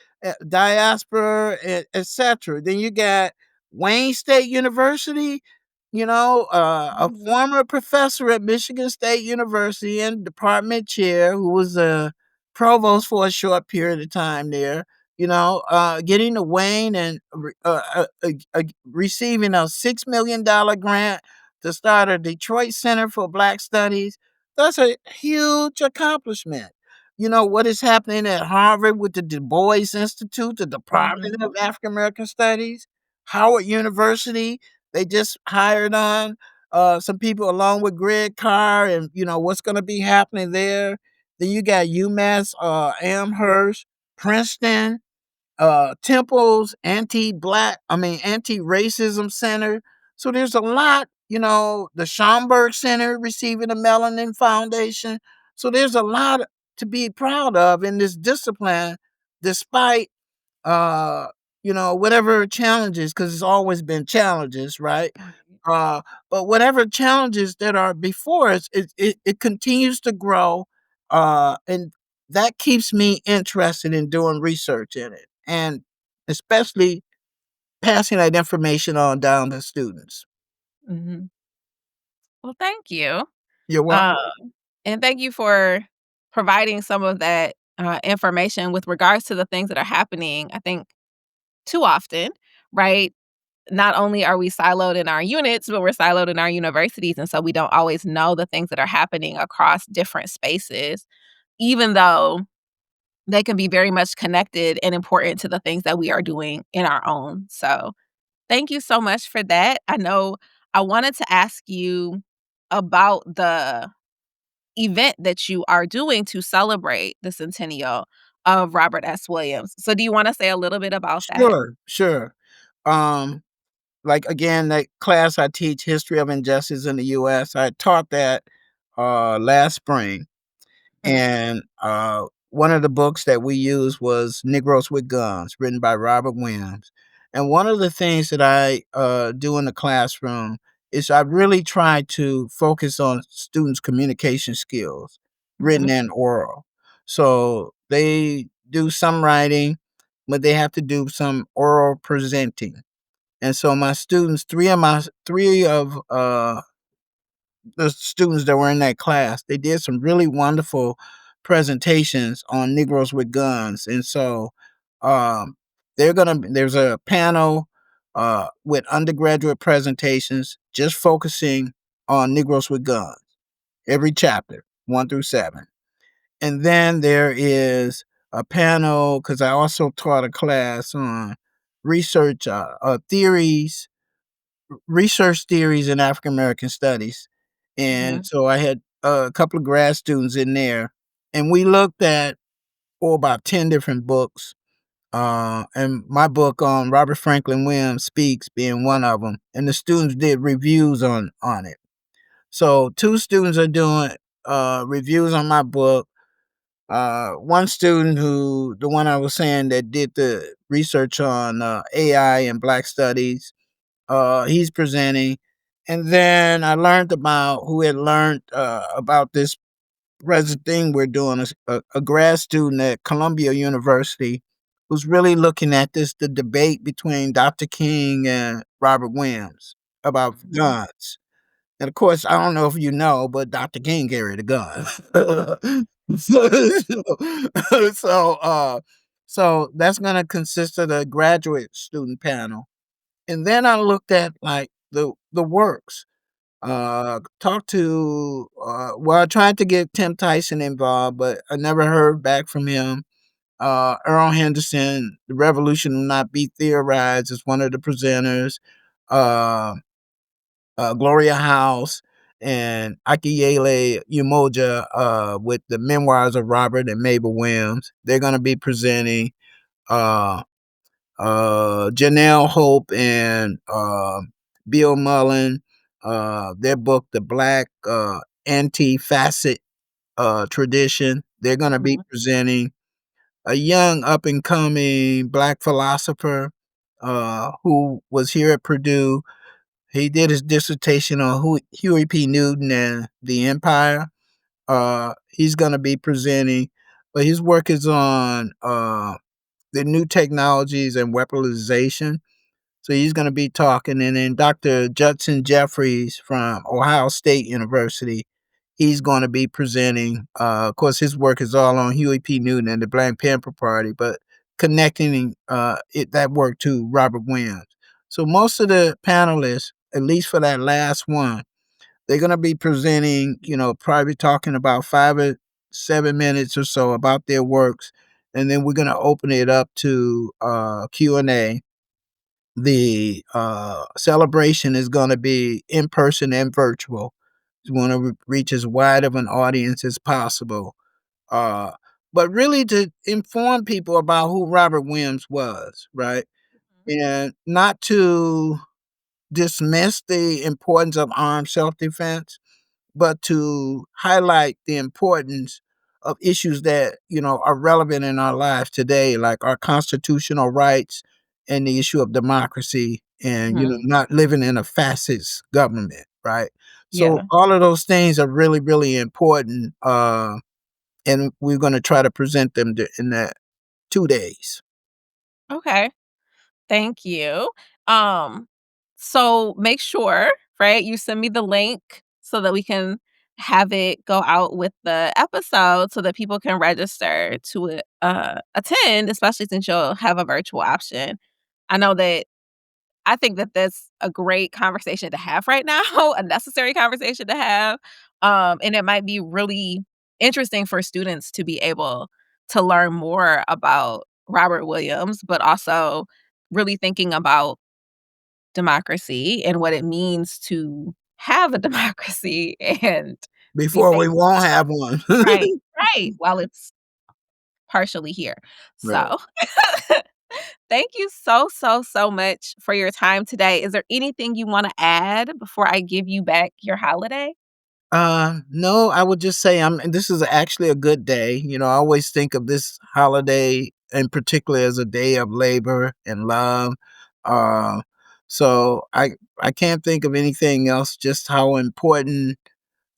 Diaspora, etc. Then you got Wayne State University, a Mhm. former professor at Michigan State University and department chair who was a provost for a short period of time there. Getting to Wayne and receiving a $6 million grant to start a Detroit Center for Black Studies. That's a huge accomplishment. You know what is happening at Harvard with the Du Bois Institute, the Department of Mhm. African American Studies, Howard University. They just hired on some people along with Greg Carr, and what's going to be happening there. Then you got UMass Amherst, Princeton, Temple's anti-racism center. So there's a lot, the Schomburg Center receiving a Melanin Foundation. So there's a lot to be proud of in this discipline, despite uh, whatever challenges, because it's always been challenges, right? Right. Uh, but whatever challenges that are before us, it continues to grow, and that keeps me interested in doing research in it, and especially passing that information on down to students. Mhm. Well, thank you. You're Um, welcome. and thank you for providing some of that, information with regards to the things that are happening, I think, too often, right? Not only are we siloed in our units, but we're siloed in our universities, and so we don't always know the things that are happening across different spaces, even though they can be very much connected and important to the things that we are doing in our own. So, thank you so much for that. I know I wanted to ask you about the event that you are doing to celebrate the centennial of Robert S. Williams. So do you wanna say a little bit about that? Sure, sure. Um, like again, that class I teach, History of Injustice in the U.S. I taught that last spring. Mhm, And one of the books that we used was Negroes with Guns, written by Robert Williams. And one of the things that I do in the classroom is I really try to focus on students' communication skills, written mhm, and oral. So they do some writing, but they have to do some oral presenting. And so my students, three of the students that were in that class, they did some really wonderful presentations on Negroes with Guns. And so there's a panel with undergraduate presentations just focusing on Negroes with Guns, every chapter, 1 through 7. And then there is a panel, because I also taught a class on research research theories in African American studies. And mhm, so I had a couple of grad students in there, and we looked at about 10 different books. And my book on Robert Franklin Williams Speaks being one of them. And the students did reviews on it. So two students are doing reviews on my book. One student, who the one I was saying that did the research on AI and Black studies, he's presenting. And then I learned about who had learned about this present thing we're doing. A grad student at Columbia University who's really looking at the debate between Dr. King and Robert Williams about mhm, guns. And of course, I don't know if you know, but Dr. King carried a gun. so, so that's going to consist of the graduate student panel. And then I looked at like the works. Talked to I tried to get Tim Tyson involved, but I never heard back from him. Earl Henderson, The Revolution Will Not Be Theorized, is one of the presenters. Uh, Gloria House and Akiyele Umoja with the memoirs of Robert and Mabel Williams. They're going to be presenting. Uh, Janelle Hope and Bill Mullen, their book, The Black Anti-Facet Tradition. They're gonna be Mhm. presenting a young up and coming black philosopher who was here at Purdue. He did his dissertation on Huey P. Newton and the Empire. He's going to be presenting, but his work is on the new technologies and weaponization. So he's going to be talking, and then Dr. Judson Jeffries from Ohio State University, he's going to be presenting. Of course, his work is all on Huey P. Newton and the Black Panther Party, but connecting that work to Robert Williams. So most of the panelists, at least for that last one, they're going to be presenting, probably talking about 5 or 7 minutes or so about their works, and then we're going to open it up to Q&A. The celebration is going to be in person and virtual. We want to reach as wide of an audience as possible. Uh, but really to inform people about who Robert Williams was, right? Mhm. And not to dismiss the importance of armed self defense, but to highlight the importance of issues that are relevant in our lives today, like our constitutional rights and the issue of democracy, and Mhm. not living in a fascist government, right? So Yeah. all of those things are really, really important, and we're going to try to present them in that 2 days. Okay. Thank you. Um, so make sure, right, you send me the link so that we can have it go out with the episode so that people can register to attend, especially since you'll have a virtual option. I know that I think that that's a great conversation to have right now, a necessary conversation to have. And it might be really interesting for students to be able to learn more about Robert Williams, but also really thinking about democracy and what it means to have a democracy and be Before we faithful. won't have one. Right, right. While it's partially here. Right. So thank you so, so, so much for your time today. Is there anything you wanna add before I give you back your holiday? No, I would just say and this is actually a good day. I always think of this holiday in particular as a day of labor and love. Uh, so I can't think of anything else, just how important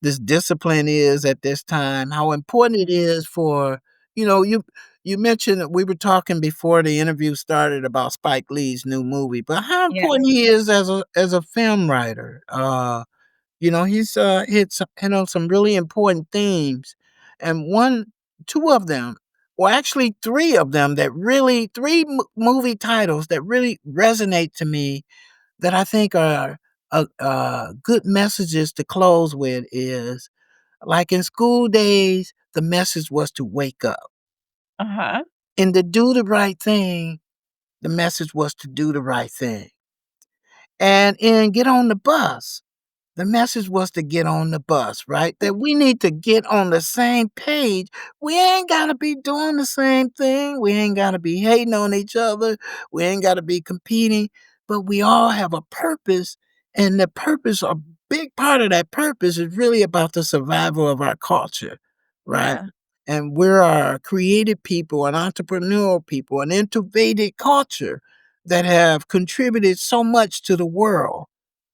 this discipline is at this time, how important it is for, you mentioned that we were talking before the interview started about Spike Lee's new movie, but how Yeah. important he is as a film writer. He's hit on some really important themes, and two of them, well, actually three of them that really movie titles that really resonate to me that I think are good messages to close with is like in School Days, the message was to wake up, Uh-huh. and to do the right thing. The message was to do the right thing, and in Get on the Bus. The message was to get on the bus, right? That we need to get on the same page. We ain't got to be doing the same thing. We ain't got to be hating on each other. We ain't got to be competing, but we all have a purpose. And the purpose, a big part of that purpose is really about the survival of our culture, right? Yeah. And we're a creative people, an entrepreneurial people, an innovative culture that have contributed so much to the world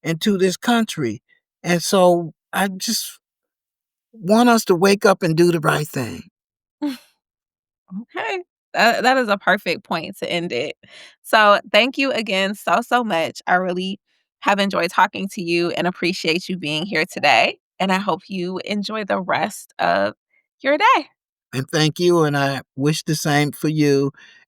and to this country. And so I just want us to wake up and do the right thing. Okay. That is a perfect point to end it. So, thank you again so, so much. I really have enjoyed talking to you and appreciate you being here today, and I hope you enjoy the rest of your day. And thank you. And I wish the same for you.